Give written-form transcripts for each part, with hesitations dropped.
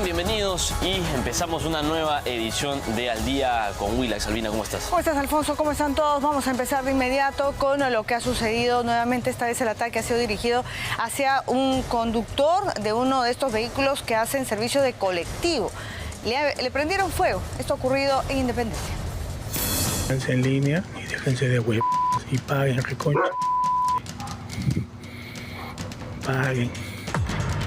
están? Bienvenidos y empezamos una nueva edición de Al Día con Willax. Albina, ¿cómo estás? ¿Cómo estás, Alfonso? ¿Cómo están todos? Vamos a empezar de inmediato con lo que ha sucedido nuevamente. Esta vez el ataque ha sido dirigido hacia un conductor de uno de estos vehículos que hacen servicio de colectivo. Le prendieron fuego. Esto ha ocurrido en Independencia. Déjense en línea y déjense de huevos y paguen, reconcha. Paguen.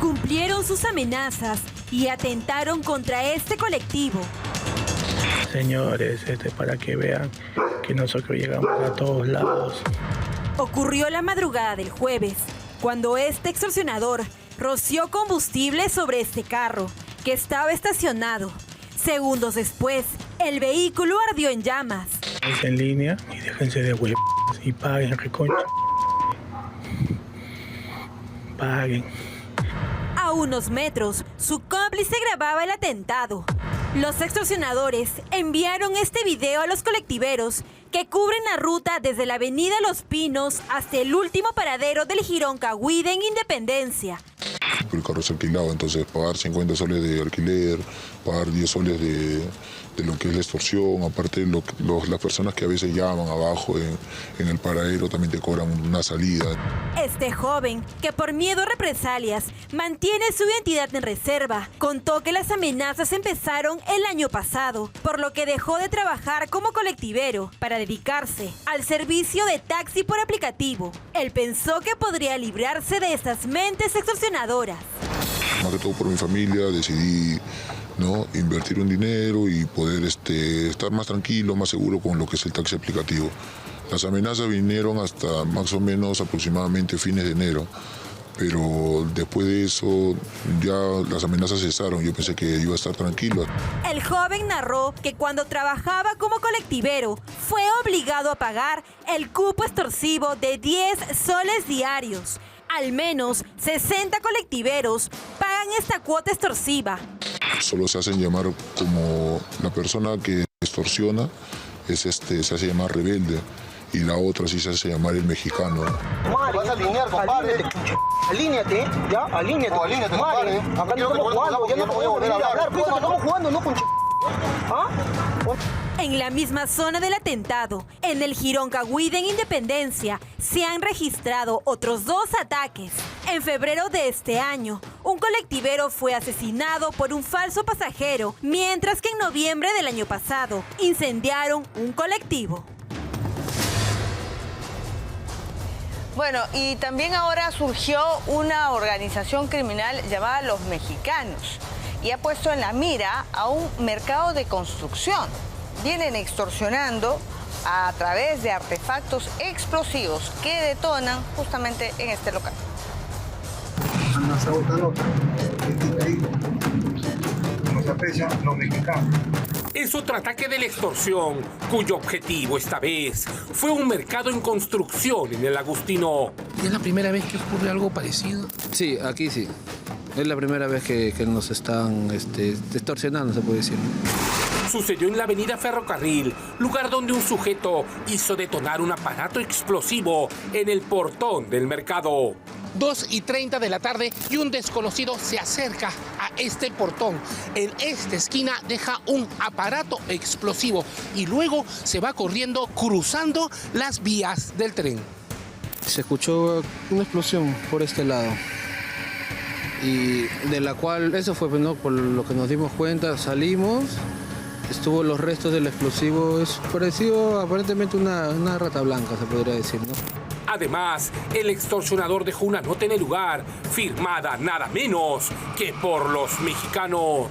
Cumplieron sus amenazas y atentaron contra este colectivo. Señores, para que vean que nosotros llegamos a todos lados. Ocurrió la madrugada del jueves, cuando este extorsionador roció combustible sobre este carro, que estaba estacionado. Segundos después, el vehículo ardió en llamas. Déjense en línea y déjense de huevos y paguen, reconcha. Paguen. A unos metros, su cómplice grababa el atentado. Los extorsionadores enviaron este video a los colectiveros que cubren la ruta desde la avenida Los Pinos hasta el último paradero del Jirón Cahuide en Independencia. El carro es alquilado, entonces pagar 50 soles de alquiler, pagar 10 soles de lo que es la extorsión, aparte las personas que a veces llaman abajo en el paradero también te cobran una salida. Este joven, que por miedo a represalias mantiene su identidad en reserva, contó que las amenazas empezaron el año pasado, por lo que dejó de trabajar como colectivero para dedicarse al servicio de taxi por aplicativo. Él pensó que podría librarse de estas mentes extorsionadoras. Más que todo por mi familia decidí invertir un dinero y poder estar más tranquilo, más seguro con lo que es el taxi aplicativo. Las amenazas vinieron hasta más o menos aproximadamente fines de enero, pero después de eso ya las amenazas cesaron. Yo pensé que iba a estar tranquilo. El joven narró que cuando trabajaba como colectivero fue obligado a pagar el cupo extorsivo de 10 soles diarios. Al menos 60 colectiveros pagan esta cuota extorsiva. Solo se hacen llamar como la persona que extorsiona, se hace llamar rebelde, y la otra sí se hace llamar el mexicano. Vas a alinear, compadre. Alíñate, ya, alíñate. O alíñate, compadre. Acá no estamos jugando, ya no podemos volver a hablar. Pues estamos jugando, no con ¿ah? En la misma zona del atentado, en el Jirón Cahuide en Independencia, se han registrado otros 2 ataques. En febrero de este año, un colectivero fue asesinado por un falso pasajero, mientras que en noviembre del año pasado incendiaron un colectivo. Bueno, y también ahora surgió una organización criminal llamada Los Mexicanos y ha puesto en la mira a un mercado de construcción. Vienen extorsionando a través de artefactos explosivos que detonan justamente en este local. Nos aprecian los mexicanos. Es otro ataque de la extorsión, cuyo objetivo esta vez fue un mercado en construcción en el Agustino. ¿Y es la primera vez que ocurre algo parecido? Sí, aquí sí. Es la primera vez que nos están extorsionando, se puede decir. Sucedió en la avenida Ferrocarril, lugar donde un sujeto hizo detonar un aparato explosivo en el portón del mercado. 2:30 de la tarde y un desconocido se acerca a este portón. En esta esquina deja un aparato explosivo y luego se va corriendo cruzando las vías del tren. Se escuchó una explosión por este lado y de la cual, eso fue por lo que nos dimos cuenta, salimos, estuvo los restos del explosivo, es parecido aparentemente una rata blanca, se podría decir, ¿no? Además, el extorsionador dejó una nota en el lugar, firmada nada menos que por los mexicanos.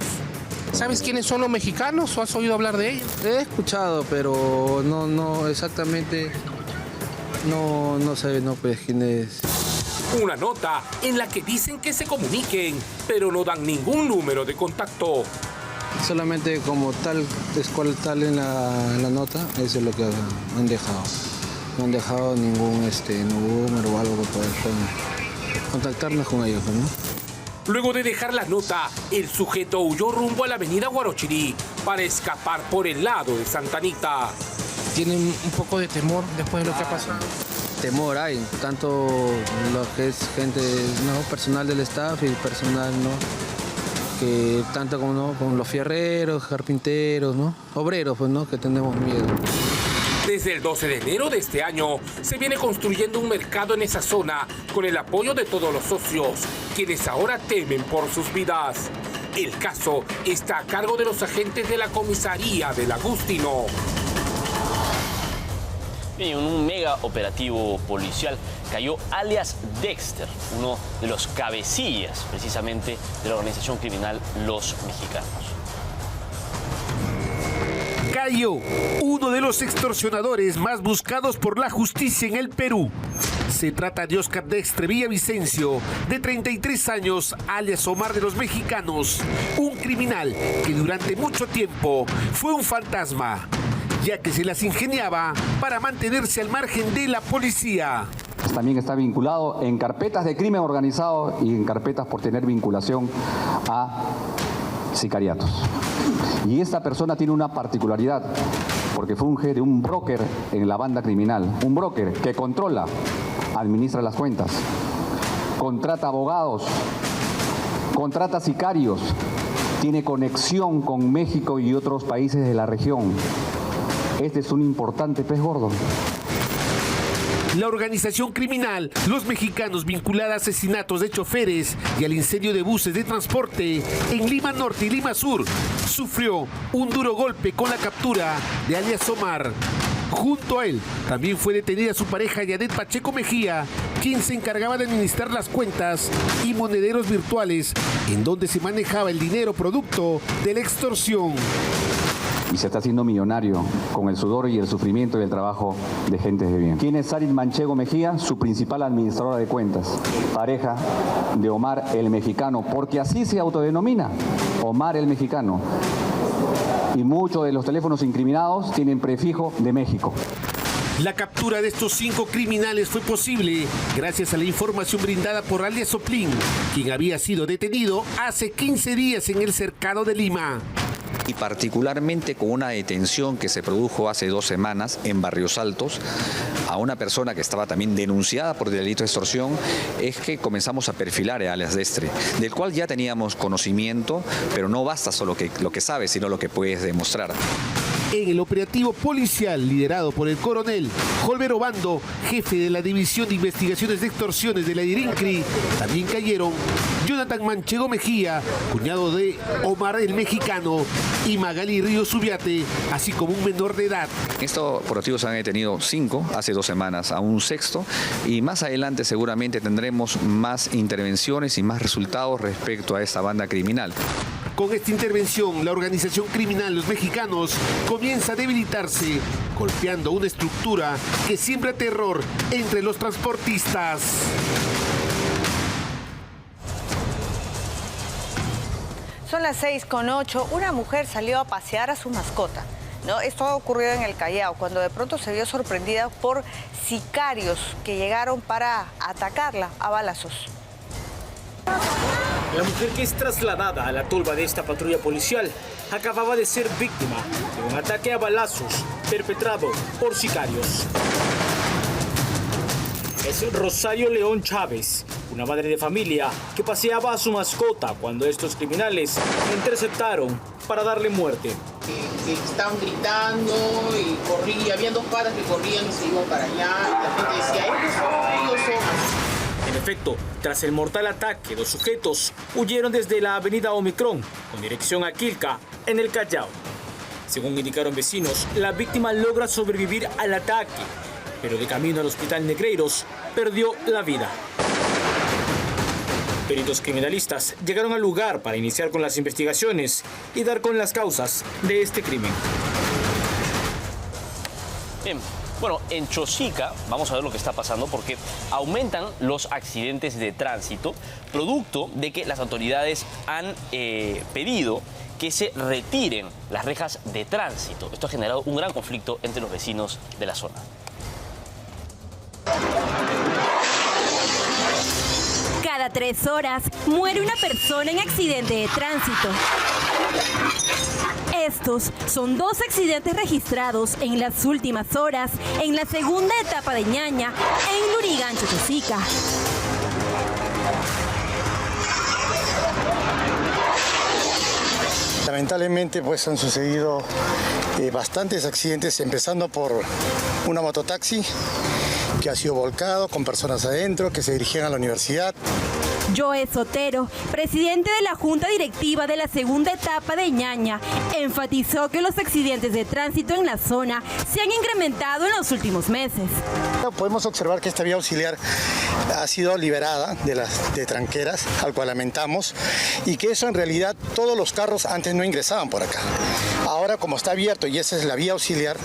¿Sabes quiénes son los mexicanos o has oído hablar de ellos? He escuchado, pero no exactamente, no sé, pues quién es. Una nota en la que dicen que se comuniquen, pero no dan ningún número de contacto. Solamente como tal, es cual tal en la nota, eso es lo que han dejado. No han dejado ningún número o algo para poder contactarnos con ellos, ¿no? Luego de dejar la nota, el sujeto huyó rumbo a la avenida Guarochirí para escapar por el lado de Santa Anita. ¿Tienen un poco de temor después de lo que ha pasado? Temor hay, tanto lo que es gente, personal del staff y personal, que tanto como ¿no? con los fierreros, carpinteros, ¿no? Obreros, pues, ¿no? Que tenemos miedo. Desde el 12 de enero de este año se viene construyendo un mercado en esa zona con el apoyo de todos los socios, quienes ahora temen por sus vidas. El caso está a cargo de los agentes de la comisaría del Agustino. En un mega operativo policial cayó alias Dexter, uno de los cabecillas precisamente de la organización criminal Los Mexicanos. Cayó uno de los extorsionadores más buscados por la justicia en el Perú. Se trata de Oscar Dexter Villavicencio, de 33 años, alias Omar de Los Mexicanos, un criminal que durante mucho tiempo fue un fantasma, ya que se las ingeniaba para mantenerse al margen de la policía. También está vinculado en carpetas de crimen organizado y en carpetas por tener vinculación a sicariatos. Y esta persona tiene una particularidad, porque funge de un broker en la banda criminal, un broker que controla, administra las cuentas, contrata abogados, contrata sicarios, tiene conexión con México y otros países de la región. Este es un importante pez gordo. La organización criminal Los Mexicanos, vinculada a asesinatos de choferes y al incendio de buses de transporte en Lima Norte y Lima Sur, sufrió un duro golpe con la captura de alias Omar. Junto a él también fue detenida su pareja Yanet Pacheco Mejía, quien se encargaba de administrar las cuentas y monederos virtuales en donde se manejaba el dinero producto de la extorsión. Y se está haciendo millonario con el sudor y el sufrimiento y el trabajo de gentes de bien. ¿Quién es Sarit Manchego Mejía? Su principal administradora de cuentas, pareja de Omar el Mexicano, porque así se autodenomina, Omar el Mexicano. Y muchos de los teléfonos incriminados tienen prefijo de México. La captura de estos 5 criminales fue posible gracias a la información brindada por alias Soplín, quien había sido detenido hace 15 días en el cercado de Lima. Y particularmente con una detención que se produjo hace 2 semanas en Barrios Altos a una persona que estaba también denunciada por delito de extorsión, es que comenzamos a perfilar a alias Dexter, del cual ya teníamos conocimiento, pero no basta solo lo que sabes, sino lo que puedes demostrar. En el operativo policial liderado por el coronel Holber Obando, jefe de la División de Investigaciones de Extorsiones de la IRINCRI, también cayeron Jonathan Manchego Mejía, cuñado de Omar el Mexicano, y Magali Ríos Subiate, así como un menor de edad. Estos operativos se han detenido 5 hace 2 semanas, a un 6º, y más adelante seguramente tendremos más intervenciones y más resultados respecto a esta banda criminal. Con esta intervención, la organización criminal Los Mexicanos comienza a debilitarse, golpeando una estructura que siembra terror entre los transportistas. Son las 6:08. Una mujer salió a pasear a su mascota. ¿No? Esto ha ocurrido en el Callao, cuando de pronto se vio sorprendida por sicarios que llegaron para atacarla a balazos. La mujer, que es trasladada a la tolva de esta patrulla policial, acababa de ser víctima de un ataque a balazos perpetrado por sicarios. Es Rosario León Chávez, una madre de familia que paseaba a su mascota cuando estos criminales la interceptaron para darle muerte. Estaban gritando y corría, había 2 patas que corrían y se iban para allá, y la gente decía, ellos son. En efecto, tras el mortal ataque, 2 sujetos huyeron desde la avenida Omicron con dirección a Quilca, en el Callao. Según indicaron vecinos, la víctima logra sobrevivir al ataque, pero de camino al hospital Negreiros perdió la vida. Peritos criminalistas llegaron al lugar para iniciar con las investigaciones y dar con las causas de este crimen. Bien. Bueno, en Chosica vamos a ver lo que está pasando porque aumentan los accidentes de tránsito producto de que las autoridades han pedido que se retiren las rejas de tránsito. Esto ha generado un gran conflicto entre los vecinos de la zona. Cada 3 horas muere una persona en accidente de tránsito. Estos son 2 accidentes registrados en las últimas horas en la segunda etapa de Ñaña, en Lurigancho, Chosica. Lamentablemente pues han sucedido bastantes accidentes, empezando por una mototaxi que ha sido volcado con personas adentro que se dirigían a la universidad. Joe Sotero, presidente de la Junta Directiva de la segunda etapa de Ñaña, enfatizó que los accidentes de tránsito en la zona se han incrementado en los últimos meses. Podemos observar que esta vía auxiliar ha sido liberada de tranqueras, al cual lamentamos, y que eso en realidad todos los carros antes no ingresaban por acá. Ahora, como está abierto y esa es la vía auxiliar,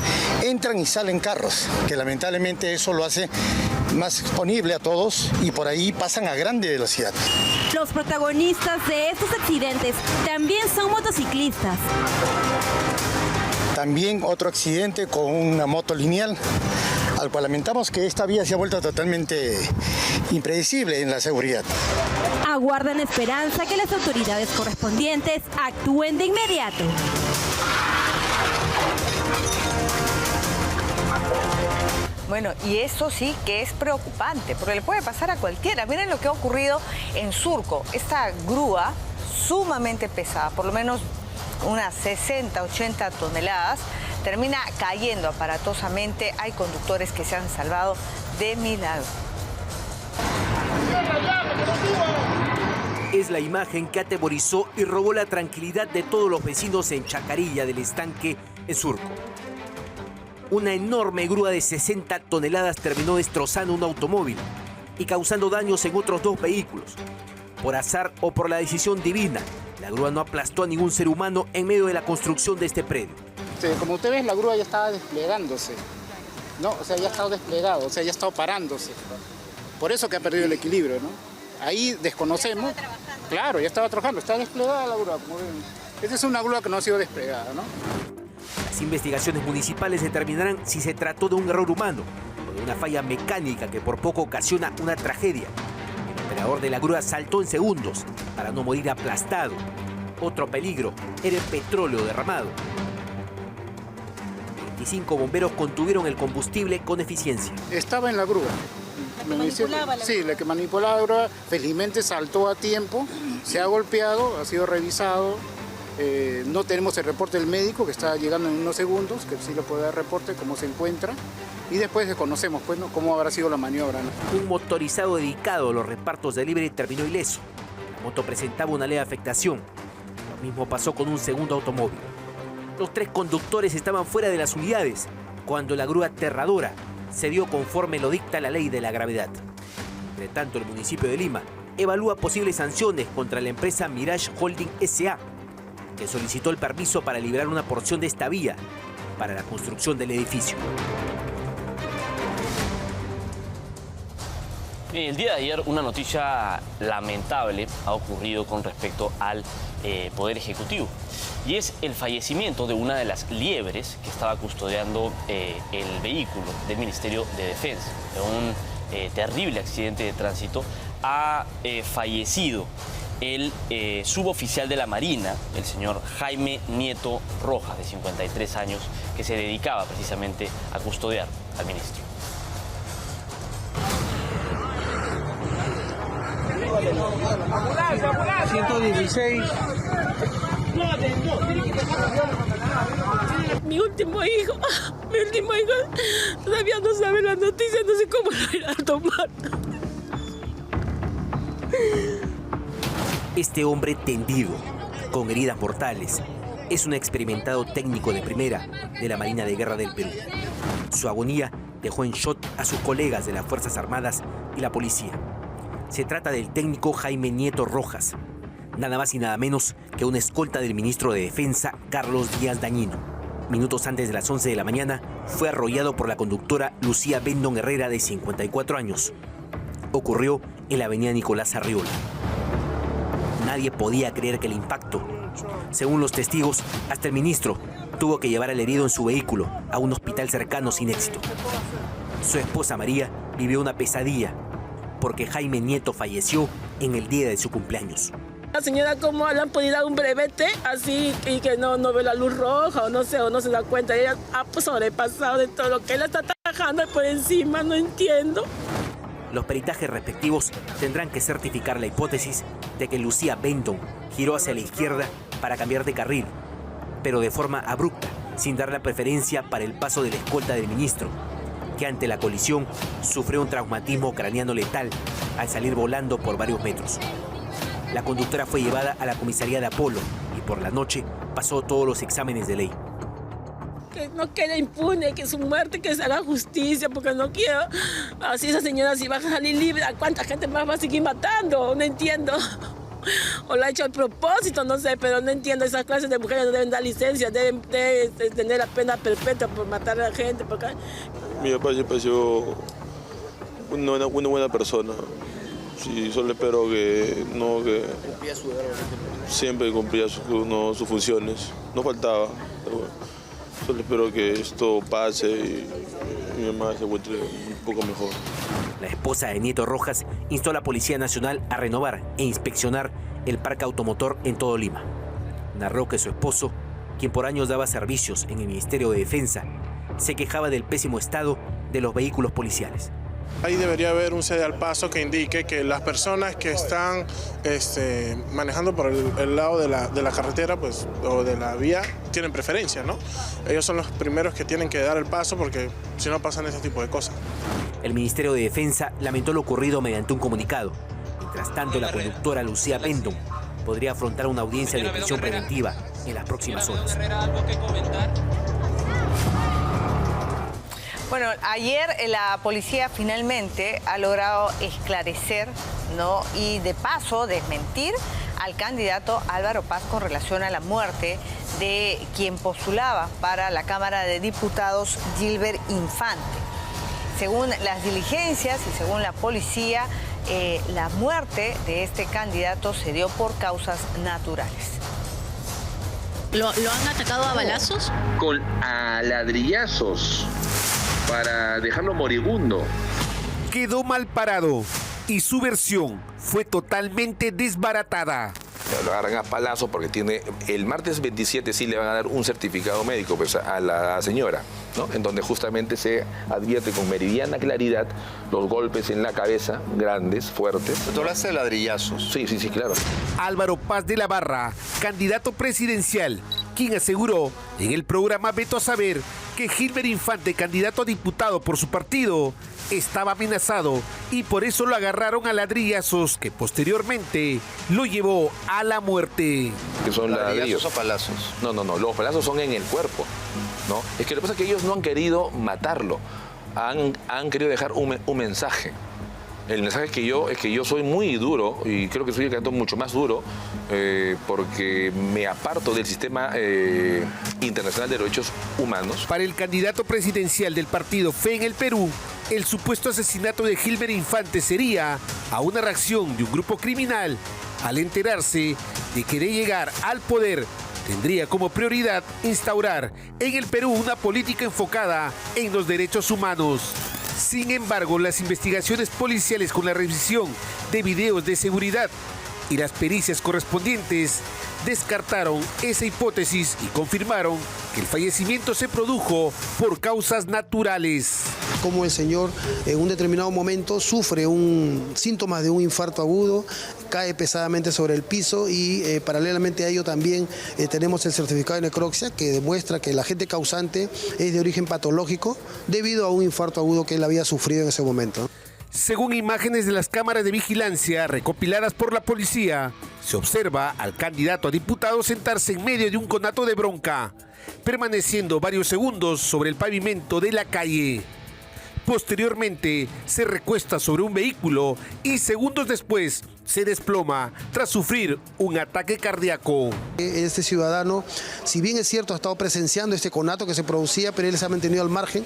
entran y salen carros, que lamentablemente eso lo hace más disponible a todos y por ahí pasan a grande velocidad. Los protagonistas de estos accidentes también son motociclistas. También otro accidente con una moto lineal, al cual lamentamos que esta vía se ha vuelto totalmente impredecible en la seguridad. Aguardan esperanza que las autoridades correspondientes actúen de inmediato. Bueno, y eso sí que es preocupante, porque le puede pasar a cualquiera. Miren lo que ha ocurrido en Surco. Esta grúa sumamente pesada, por lo menos unas 60, 80 toneladas, termina cayendo aparatosamente. Hay conductores que se han salvado de milagro. Es la imagen que atemorizó y robó la tranquilidad de todos los vecinos en Chacarilla del Estanque, en Surco. Una enorme grúa de 60 toneladas terminó destrozando un automóvil y causando daños en otros 2 vehículos. Por azar o por la decisión divina, la grúa no aplastó a ningún ser humano en medio de la construcción de este predio. Como usted ve, la grúa ya estaba desplegándose, ¿no? O sea, ya ha estado desplegado, o sea, ya ha estado parándose. Por eso que ha perdido el equilibrio, ¿no? Ahí desconocemos. Claro, ya estaba trabajando, está desplegada la grúa. Como ven. Esta es una grúa que no ha sido desplegada, ¿no? Las investigaciones municipales determinarán si se trató de un error humano o de una falla mecánica que por poco ocasiona una tragedia. El operador de la grúa saltó en segundos para no morir aplastado. Otro peligro era el petróleo derramado. 25 bomberos contuvieron el combustible con eficiencia. Estaba en la grúa. Sí, la que manipulaba la grúa, felizmente saltó a tiempo, se ha golpeado, ha sido revisado. No tenemos el reporte del médico que está llegando en unos segundos, que sí le puede dar reporte, cómo se encuentra. Y después desconocemos pues, ¿no? cómo habrá sido la maniobra, ¿no? Un motorizado dedicado a los repartos de delivery terminó ileso. La moto presentaba una leve afectación. Lo mismo pasó con un segundo automóvil. Los 3 conductores estaban fuera de las unidades cuando la grúa aterradora se dio conforme lo dicta la ley de la gravedad. Entre tanto, el municipio de Lima evalúa posibles sanciones contra la empresa Mirage Holding S.A., que solicitó el permiso para liberar una porción de esta vía para la construcción del edificio. El día de ayer una noticia lamentable ha ocurrido con respecto al Poder Ejecutivo, y es el fallecimiento de una de las liebres que estaba custodiando el vehículo del Ministerio de Defensa. En un terrible accidente de tránsito ha fallecido el suboficial de la Marina, el señor Jaime Nieto Rojas, de 53 años, que se dedicaba precisamente a custodiar al ministro. Mi último hijo todavía no sabe la noticia, no sé cómo lo irá a tomar. Este hombre tendido, con heridas mortales, es un experimentado técnico de primera de la Marina de Guerra del Perú. Su agonía dejó en shock a sus colegas de las Fuerzas Armadas y la policía. Se trata del técnico Jaime Nieto Rojas, nada más y nada menos que una escolta del ministro de Defensa, Carlos Díaz Dañino. Minutos antes de las 11 de la mañana, fue arrollado por la conductora Lucía Bendon Herrera, de 54 años. Ocurrió en la avenida Nicolás Arriola. Nadie podía creer que el impacto. Según los testigos, hasta el ministro tuvo que llevar al herido en su vehículo a un hospital cercano sin éxito. Su esposa María vivió una pesadilla porque Jaime Nieto falleció en el día de su cumpleaños. La señora, ¿cómo le han podido dar un brevete así y que no ve la luz roja o no se da cuenta? Ella ha sobrepasado de todo lo que él está trabajando por encima, no entiendo. Los peritajes respectivos tendrán que certificar la hipótesis de que Lucía Bendon giró hacia la izquierda para cambiar de carril, pero de forma abrupta, sin dar la preferencia para el paso de la escolta del ministro, que ante la colisión sufrió un traumatismo craneano letal al salir volando por varios metros. La conductora fue llevada a la comisaría de Apolo y por la noche pasó todos los exámenes de ley. Que no quede impune, que su muerte, que se haga justicia, porque no quiero. Así esa señora si va a salir libre, ¿a cuánta gente más va a seguir matando? No entiendo. O lo ha hecho a propósito, no sé, pero no entiendo. Esas clases de mujeres no deben dar licencia, deben tener la pena perpetua por matar a la gente. Porque... Mi papá se pareció una buena persona. Sí, solo espero que siempre cumplía sus funciones. No faltaba, pero bueno. Solo espero que esto pase y mi mamá se encuentre un poco mejor. La esposa de Nieto Rojas instó a la Policía Nacional a renovar e inspeccionar el parque automotor en todo Lima. Narró que su esposo, quien por años daba servicios en el Ministerio de Defensa, se quejaba del pésimo estado de los vehículos policiales. Ahí debería haber un cede al paso que indique que las personas que están manejando por el lado de la carretera pues, o de la vía tienen preferencia, ¿no? Ellos son los primeros que tienen que dar el paso porque si no pasan ese tipo de cosas. El Ministerio de Defensa lamentó lo ocurrido mediante un comunicado. Mientras tanto, la conductora Lucía Pendon podría afrontar una audiencia de prisión preventiva en las próximas horas. Bueno, ayer la policía finalmente ha logrado esclarecer, ¿no? Y de paso desmentir al candidato Álvaro Paz con relación a la muerte de quien postulaba para la Cámara de Diputados, Gilbert Infante. Según las diligencias y según la policía, la muerte de este candidato se dio por causas naturales. ¿Lo han atacado a balazos? Con ladrillazos para dejarlo moribundo. Quedó mal parado y su versión fue totalmente desbaratada. Lo agarran a palazos porque tiene el martes 27 sí le van a dar un certificado médico pues, a la señora, ¿no? En donde justamente se advierte con meridiana claridad los golpes en la cabeza, grandes, fuertes. ¿Tú hablaste de ladrillazos? Sí, claro. Álvaro Paz de la Barra, candidato presidencial, quien aseguró en el programa Veto a Saber que Gilbert Infante, candidato a diputado por su partido, estaba amenazado y por eso lo agarraron a ladrillazos que posteriormente lo llevó a la muerte. ¿Qué son ladrillos o palazos? No, los palazos son en el cuerpo, ¿no? Es que lo que pasa es que ellos no han querido matarlo, han querido dejar un mensaje. El mensaje es que yo soy muy duro y creo que soy el candidato mucho más duro porque me aparto del sistema internacional de derechos humanos. Para el candidato presidencial del partido Fe en el Perú, el supuesto asesinato de Gilbert Infante sería a una reacción de un grupo criminal al enterarse de que de llegar al poder tendría como prioridad instaurar en el Perú una política enfocada en los derechos humanos. Sin embargo, las investigaciones policiales con la revisión de videos de seguridad y las pericias correspondientes descartaron esa hipótesis y confirmaron que el fallecimiento se produjo por causas naturales. Como el señor en un determinado momento sufre síntomas de un infarto agudo, cae pesadamente sobre el piso y paralelamente a ello también tenemos el certificado de necropsia que demuestra que el agente causante es de origen patológico debido a un infarto agudo que él había sufrido en ese momento. Según imágenes de las cámaras de vigilancia recopiladas por la policía, se observa al candidato a diputado sentarse en medio de un conato de bronca, permaneciendo varios segundos sobre el pavimento de la calle. Posteriormente, se recuesta sobre un vehículo y segundos después se desploma tras sufrir un ataque cardíaco. Este ciudadano, si bien es cierto, ha estado presenciando este conato que se producía, pero él se ha mantenido al margen,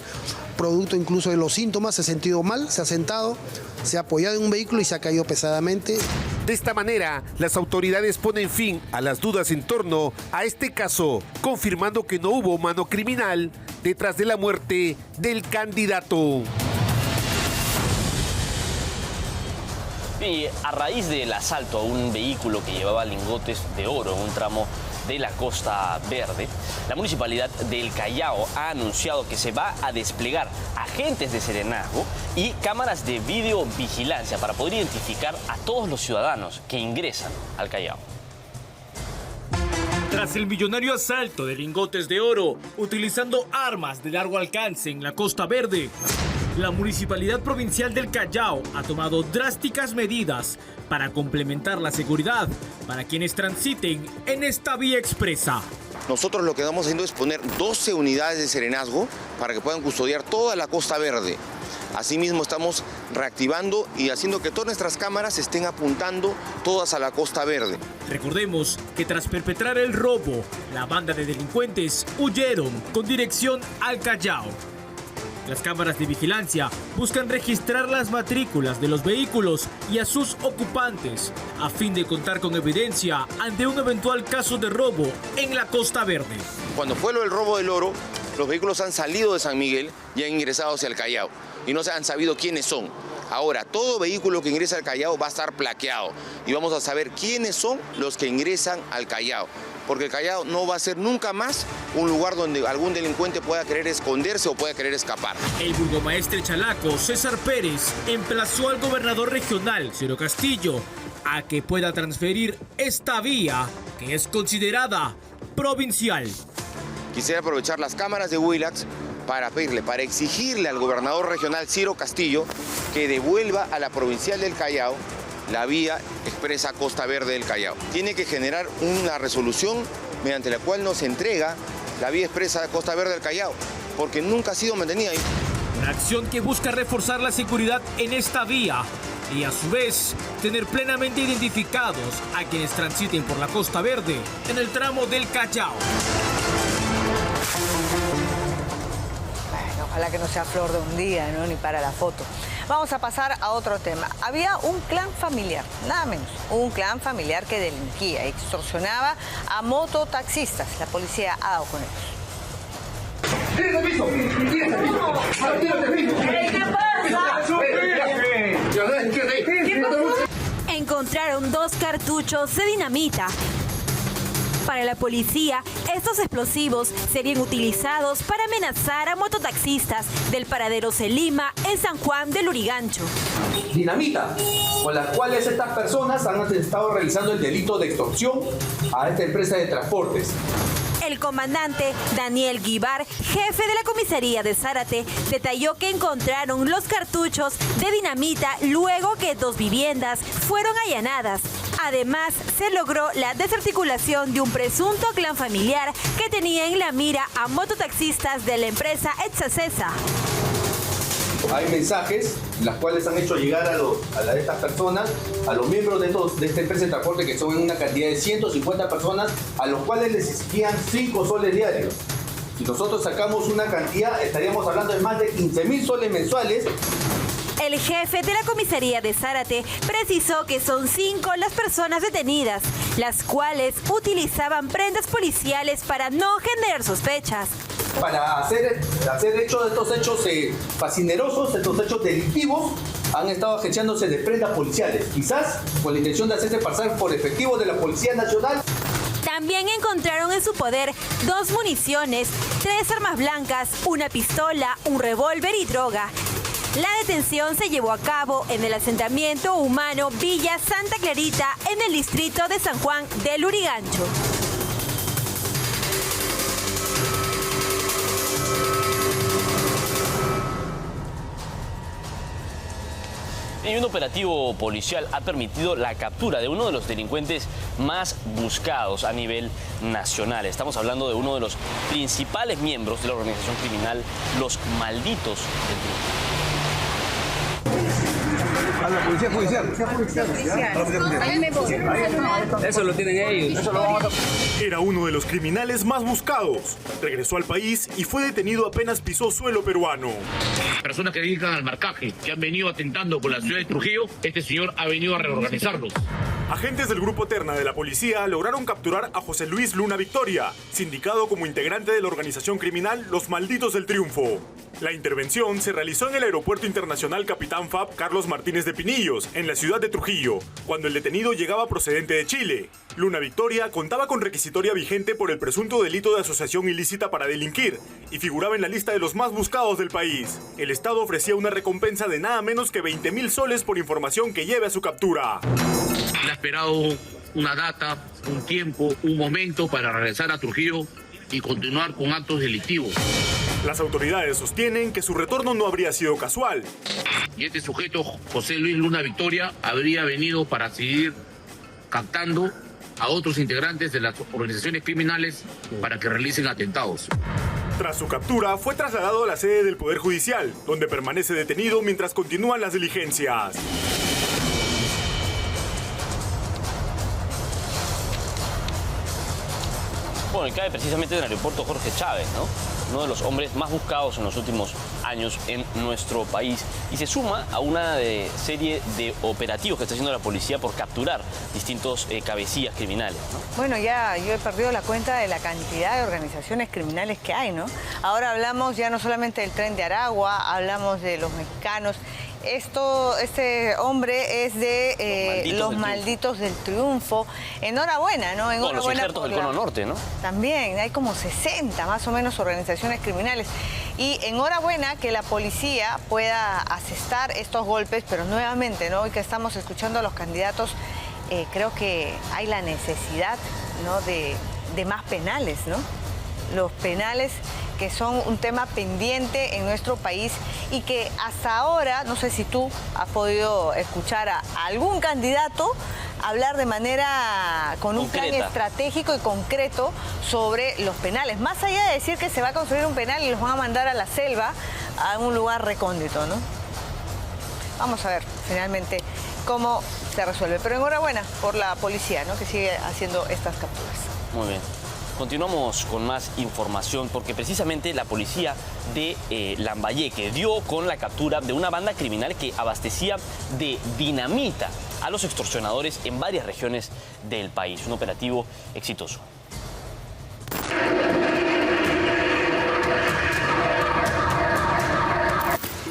producto incluso de los síntomas, se ha sentido mal, se ha sentado, se ha apoyado en un vehículo y se ha caído pesadamente. De esta manera, las autoridades ponen fin a las dudas en torno a este caso, confirmando que no hubo mano criminal detrás de la muerte del candidato. Y a raíz del asalto a un vehículo que llevaba lingotes de oro en un tramo de la Costa Verde, la Municipalidad del Callao ha anunciado que se va a desplegar agentes de serenazgo y cámaras de videovigilancia para poder identificar a todos los ciudadanos que ingresan al Callao. Tras el millonario asalto de lingotes de oro, utilizando armas de largo alcance en la Costa Verde, la Municipalidad Provincial del Callao ha tomado drásticas medidas para complementar la seguridad para quienes transiten en esta vía expresa. Nosotros lo que estamos haciendo es poner 12 unidades de serenazgo para que puedan custodiar toda la Costa Verde. Asimismo estamos reactivando y haciendo que todas nuestras cámaras estén apuntando todas a la Costa Verde. Recordemos que tras perpetrar el robo, la banda de delincuentes huyeron con dirección al Callao. Las cámaras de vigilancia buscan registrar las matrículas de los vehículos y a sus ocupantes, a fin de contar con evidencia ante un eventual caso de robo en la Costa Verde. Cuando fue lo del robo del oro, los vehículos han salido de San Miguel y han ingresado hacia el Callao y no se han sabido quiénes son. Ahora, todo vehículo que ingresa al Callao va a estar plaqueado y vamos a saber quiénes son los que ingresan al Callao. Porque el Callao no va a ser nunca más un lugar donde algún delincuente pueda querer esconderse o pueda querer escapar. El burgomaestre chalaco, César Pérez, emplazó al gobernador regional, Ciro Castillo, a que pueda transferir esta vía, que es considerada provincial. Quisiera aprovechar las cámaras de Willax para pedirle, para exigirle al gobernador regional, Ciro Castillo, que devuelva a la provincial del Callao la vía expresa Costa Verde del Callao. Tiene que generar una resolución mediante la cual nos entrega la vía expresa Costa Verde del Callao, porque nunca ha sido mantenida ahí. Una acción que busca reforzar la seguridad en esta vía y a su vez tener plenamente identificados a quienes transiten por la Costa Verde en el tramo del Callao. Bueno, ojalá que no sea flor de un día, ¿no? Ni para la foto. Vamos a pasar a otro tema. Había un clan familiar, nada menos, un clan familiar que delinquía, extorsionaba a mototaxistas. La policía ha dado con ellos. Encontraron 2 cartuchos de dinamita. Para la policía, estos explosivos serían utilizados para amenazar a mototaxistas del paradero Selima en San Juan del Lurigancho. Dinamita, con las cuales estas personas han estado realizando el delito de extorsión a esta empresa de transportes. El comandante Daniel Guibar, jefe de la comisaría de Zárate, detalló que encontraron los cartuchos de dinamita luego que 2 viviendas fueron allanadas. Además, se logró la desarticulación de un presunto clan familiar que tenía en la mira a mototaxistas de la empresa Exacesa. Hay mensajes, las cuales han hecho llegar a estas personas, a los miembros de esta empresa de transporte, que son en una cantidad de 150 personas, a los cuales les exigían 5 soles diarios. Si nosotros sacamos una cantidad, estaríamos hablando de más de 15.000 soles mensuales. El jefe de la comisaría de Zárate precisó que son 5 las personas detenidas, las cuales utilizaban prendas policiales para no generar sospechas. Para hacer estos hechos fascinerosos, estos hechos delictivos, han estado agenciándose de prendas policiales, quizás con la intención de hacerse pasar por efectivos de la Policía Nacional. También encontraron en su poder 2 municiones, 3 armas blancas, una pistola, un revólver y droga. La detención se llevó a cabo en el asentamiento humano Villa Santa Clarita, en el distrito de San Juan del Lurigancho. Y un operativo policial ha permitido la captura de uno de los delincuentes más buscados a nivel nacional. Estamos hablando de uno de los principales miembros de la organización criminal, los Malditos del Triunfo. A la policía judicial. Eso lo tienen ellos. Era uno de los criminales más buscados. Regresó al país y fue detenido apenas pisó suelo peruano. Personas que dedican al marcaje, que han venido atentando por la ciudad de Trujillo, este señor ha venido a reorganizarlos. Agentes del Grupo Terna de la policía lograron capturar a José Luis Luna Victoria, sindicado como integrante de la organización criminal Los Malditos del Triunfo. La intervención se realizó en el Aeropuerto Internacional Capitán FAB Carlos Martínez de Pinillos, en la ciudad de Trujillo, cuando el detenido llegaba procedente de Chile. Luna Victoria contaba con requisitoria vigente por el presunto delito de asociación ilícita para delinquir y figuraba en la lista de los más buscados del país. El Estado ofrecía una recompensa de nada menos que 20.000 soles por información que lleve a su captura. Él ha esperado una data, un tiempo, un momento para regresar a Trujillo y continuar con actos delictivos. Las autoridades sostienen que su retorno no habría sido casual. Y este sujeto, José Luis Luna Victoria, habría venido para seguir captando a otros integrantes de las organizaciones criminales para que realicen atentados. Tras su captura, fue trasladado a la sede del Poder Judicial, donde permanece detenido mientras continúan las diligencias. Bueno, y cae precisamente en el aeropuerto Jorge Chávez, ¿no? Uno de los hombres más buscados en los últimos años en nuestro país. Y se suma a una serie de operativos que está haciendo la policía por capturar distintos cabecillas criminales, ¿no? Bueno, ya yo he perdido la cuenta de la cantidad de organizaciones criminales que hay, ¿no? Ahora hablamos ya no solamente del Tren de Aragua, hablamos de los mexicanos. Este hombre es de los malditos del Triunfo. Enhorabuena, ¿no? Enhorabuena los injertos del Cono Norte, ¿no? También, hay como 60 más o menos organizaciones criminales. Y enhorabuena que la policía pueda asestar estos golpes, pero nuevamente, ¿no? Hoy que estamos escuchando a los candidatos, creo que hay la necesidad, ¿no? de más penales, ¿no? Los penales que son un tema pendiente en nuestro país y que hasta ahora, no sé si tú has podido escuchar a algún candidato hablar de manera con un plan estratégico y concreto sobre los penales. Más allá de decir que se va a construir un penal y los van a mandar a la selva, a un lugar recóndito, ¿no? Vamos a ver finalmente cómo se resuelve. Pero enhorabuena por la policía, ¿no? Que sigue haciendo estas capturas. Muy bien. Continuamos con más información porque precisamente la policía de Lambayeque dio con la captura de una banda criminal que abastecía de dinamita a los extorsionadores en varias regiones del país. Un operativo exitoso.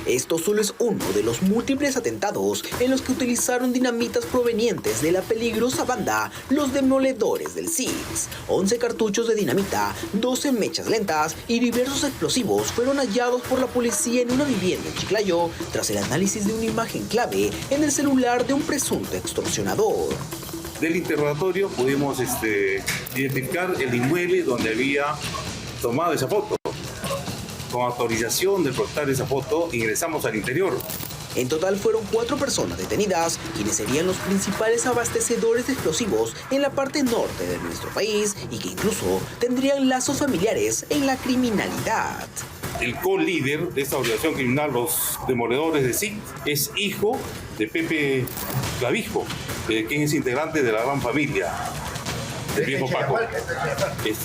Esto solo es uno de los múltiples atentados en los que utilizaron dinamitas provenientes de la peligrosa banda Los Demoledores del CIS. 11 cartuchos de dinamita, 12 mechas lentas y diversos explosivos fueron hallados por la policía en una vivienda en Chiclayo tras el análisis de una imagen clave en el celular de un presunto extorsionador. Del interrogatorio pudimos identificar el inmueble donde había tomado esa foto. Con autorización de propietario de esa foto, ingresamos al interior. En total fueron 4 personas detenidas, quienes serían los principales abastecedores de explosivos en la parte norte de nuestro país y que incluso tendrían lazos familiares en la criminalidad. El co-líder de esta organización criminal, Los Demoledores de CIC, es hijo de Pepe Clavijo, quien es integrante de la gran familia del viejo Paco,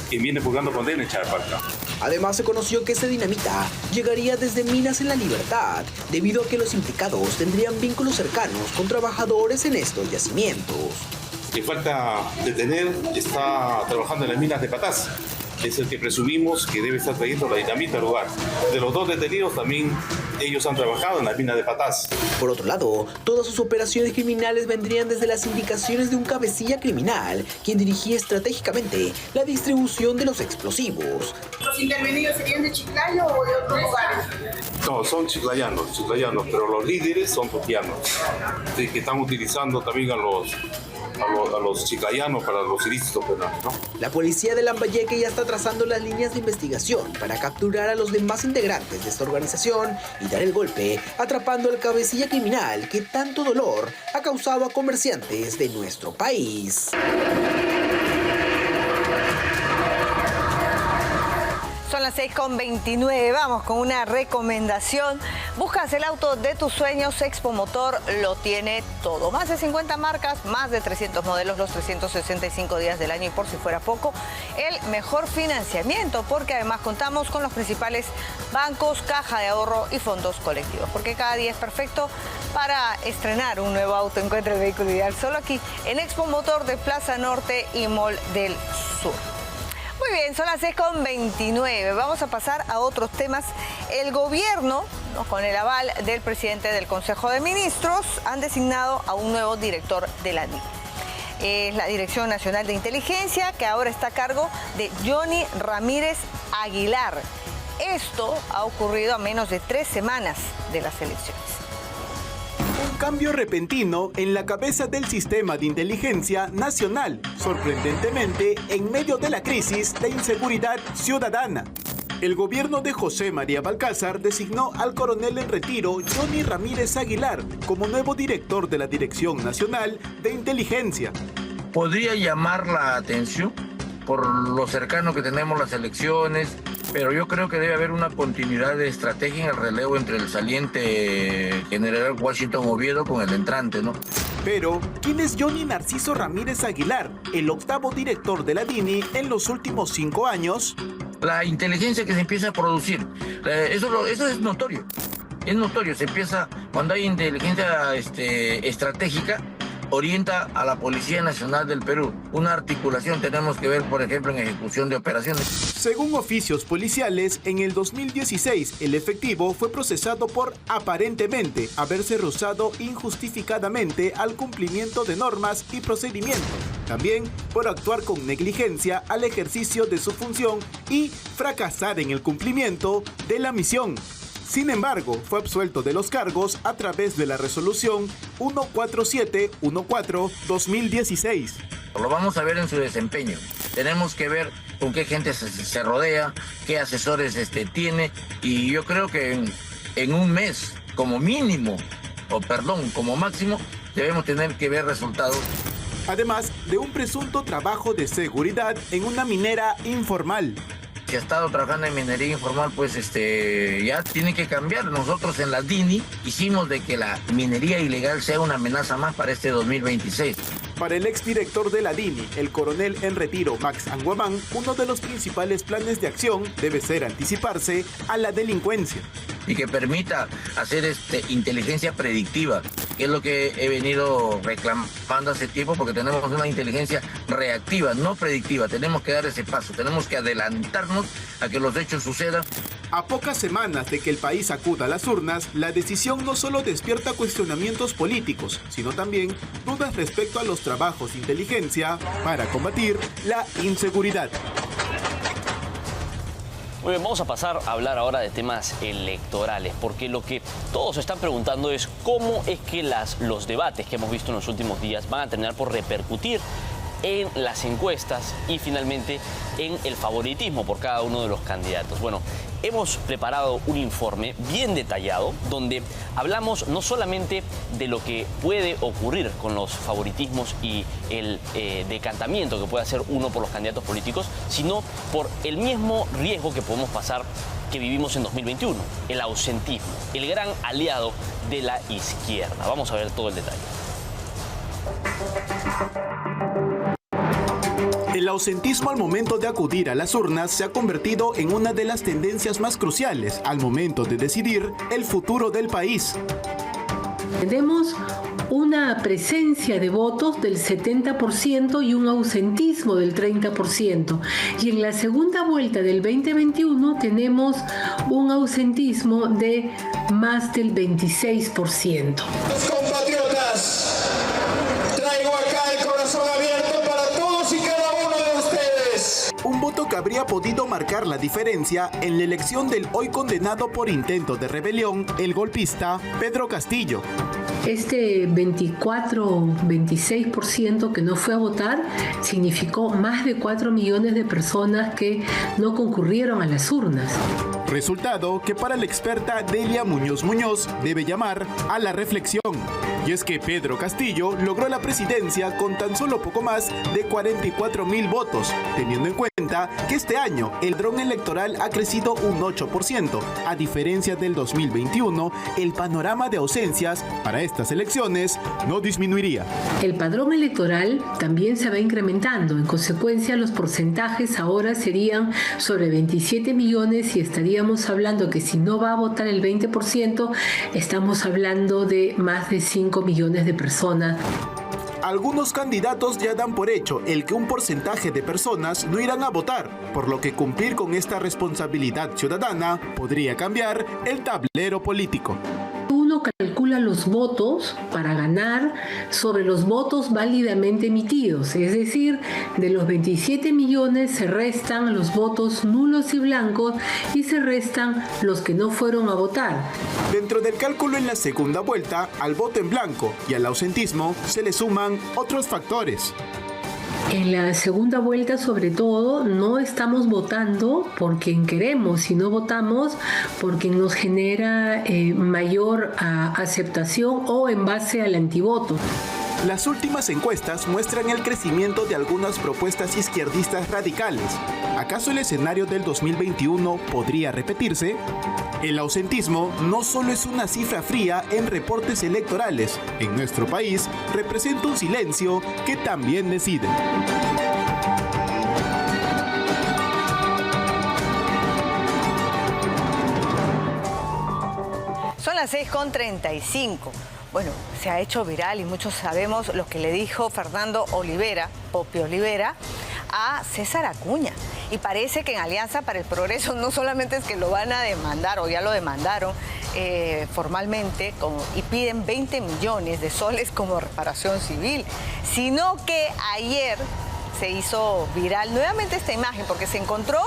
quien viene purgando condena en Chayapalca. Además, se conoció que esta dinamita llegaría desde Minas en La Libertad, debido a que los implicados tendrían vínculos cercanos con trabajadores en estos yacimientos. Le falta detener, está trabajando en las minas de Patás. Es el que presumimos que debe estar trayendo la dinamita al lugar. De los 2 detenidos también ellos han trabajado en las minas de Patás. Por otro lado, todas sus operaciones criminales vendrían desde las indicaciones de un cabecilla criminal, quien dirigía estratégicamente la distribución de los explosivos. ¿Los intervenidos serían de Chiclayo o de otros lugares? No, son chiclayanos, pero los líderes son toquianos, que están utilizando también a los chiclayanos para los ilícitos penales, ¿no? La policía de Lambayeque ya está trazando las líneas de investigación para capturar a los demás integrantes de esta organización y dar el golpe, atrapando al cabecilla criminal que tanto dolor ha causado a comerciantes de nuestro país. Son las 6:29, vamos con una recomendación. Buscas el auto de tus sueños, Expo Motor lo tiene todo. Más de 50 marcas, más de 300 modelos, los 365 días del año y por si fuera poco, el mejor financiamiento, porque además contamos con los principales bancos, caja de ahorro y fondos colectivos, porque cada día es perfecto para estrenar un nuevo auto. Encuentra el vehículo ideal solo aquí en Expo Motor de Plaza Norte y Mall del Sur. Muy bien, son las 6:29. Vamos a pasar a otros temas. El gobierno, ¿no?, con el aval del presidente del Consejo de Ministros, han designado a un nuevo director de la DIC. Es la Dirección Nacional de Inteligencia, que ahora está a cargo de Johnny Ramírez Aguilar. Esto ha ocurrido a menos de 3 semanas de las elecciones. Un cambio repentino en la cabeza del sistema de inteligencia nacional, sorprendentemente en medio de la crisis de inseguridad ciudadana. El gobierno de José María Balcázar designó al coronel en retiro Johnny Ramírez Aguilar como nuevo director de la Dirección Nacional de Inteligencia. Podría llamar la atención por lo cercano que tenemos las elecciones, pero yo creo que debe haber una continuidad de estrategia en el relevo entre el saliente general Washington Oviedo con el entrante, ¿no? Pero, ¿quién es Johnny Narciso Ramírez Aguilar, el octavo director de la DINI en los últimos 5 años? La inteligencia que se empieza a producir, eso es notorio. Es notorio, se empieza, cuando hay inteligencia estratégica, orienta a la Policía Nacional del Perú. Una articulación tenemos que ver, por ejemplo, en ejecución de operaciones. Según oficios policiales, en el 2016 el efectivo fue procesado por aparentemente haberse rehusado injustificadamente al cumplimiento de normas y procedimientos. También por actuar con negligencia al ejercicio de su función y fracasar en el cumplimiento de la misión. Sin embargo, fue absuelto de los cargos a través de la resolución 14714-2016. Lo vamos a ver en su desempeño. Tenemos que ver con qué gente se rodea, qué asesores tiene, y yo creo que en un mes, como mínimo, como máximo, debemos tener que ver resultados. Además de un presunto trabajo de seguridad en una minera informal. Si ha estado trabajando en minería informal, pues ya tiene que cambiar. Nosotros en la DINI hicimos de que la minería ilegal sea una amenaza más para este 2026. Para el exdirector de la DINI, el coronel en retiro Max Anguamán, uno de los principales planes de acción debe ser anticiparse a la delincuencia. Y que permita hacer inteligencia predictiva, que es lo que he venido reclamando hace tiempo, porque tenemos una inteligencia reactiva, no predictiva. Tenemos que dar ese paso, tenemos que adelantarnos a que los hechos sucedan. A pocas semanas de que el país acuda a las urnas, la decisión no solo despierta cuestionamientos políticos, sino también dudas respecto a los trabajos de inteligencia para combatir la inseguridad. Muy bien, vamos a pasar a hablar ahora de temas electorales, porque lo que todos se están preguntando es cómo es que los debates que hemos visto en los últimos días van a terminar por repercutir en las encuestas y finalmente en el favoritismo por cada uno de los candidatos. Bueno, hemos preparado un informe bien detallado donde hablamos no solamente de lo que puede ocurrir con los favoritismos y el decantamiento que puede hacer uno por los candidatos políticos, sino por el mismo riesgo que podemos pasar que vivimos en 2021, el ausentismo, el gran aliado de la izquierda. Vamos a ver todo el detalle. El ausentismo al momento de acudir a las urnas se ha convertido en una de las tendencias más cruciales al momento de decidir el futuro del país. Tenemos una presencia de votos del 70% y un ausentismo del 30%. Y en la segunda vuelta del 2021 tenemos un ausentismo de más del 26%. Compatriotas, traigo acá el corazón abierto para todos y cada uno de ustedes. Un voto que habría podido marcar la diferencia en la elección del hoy condenado por intento de rebelión, el golpista Pedro Castillo. Este 24-26% que no fue a votar significó más de 4 millones de personas que no concurrieron a las urnas. Resultado que para la experta Delia Muñoz Muñoz debe llamar a la reflexión. Y es que Pedro Castillo logró la presidencia con tan solo poco más de 44,000 votos, teniendo en cuenta que este año el padrón electoral ha crecido un 8%. A diferencia del 2021, el panorama de ausencias para estas elecciones no disminuiría. El padrón electoral también se va incrementando. En consecuencia, los porcentajes ahora serían sobre 27 millones y estaríamos hablando que si no va a votar el 20%, estamos hablando de más de 5 millones de personas. Algunos candidatos ya dan por hecho el que un porcentaje de personas no irán a votar, por lo que cumplir con esta responsabilidad ciudadana podría cambiar el tablero político. Uno Calcula los votos para ganar sobre los votos válidamente emitidos, es decir, de los 27 millones se restan los votos nulos y blancos y se restan los que no fueron a votar. Dentro del cálculo en la segunda vuelta, al voto en blanco y al ausentismo se le suman otros factores. En la segunda vuelta, sobre todo, no estamos votando por quien queremos, sino votamos por quien nos genera mayor aceptación o en base al antivoto. Las últimas encuestas muestran el crecimiento de algunas propuestas izquierdistas radicales. ¿Acaso el escenario del 2021 podría repetirse? El ausentismo no solo es una cifra fría en reportes electorales. En nuestro país representa un silencio que también decide. Son las 6:35. Bueno, se ha hecho viral y muchos sabemos lo que le dijo Fernando Olivera, Popio Olivera, a César Acuña. Y parece que en Alianza para el Progreso no solamente es que lo van a demandar, o ya lo demandaron formalmente, y piden 20 millones de soles como reparación civil, sino que ayer se hizo viral nuevamente esta imagen porque se encontró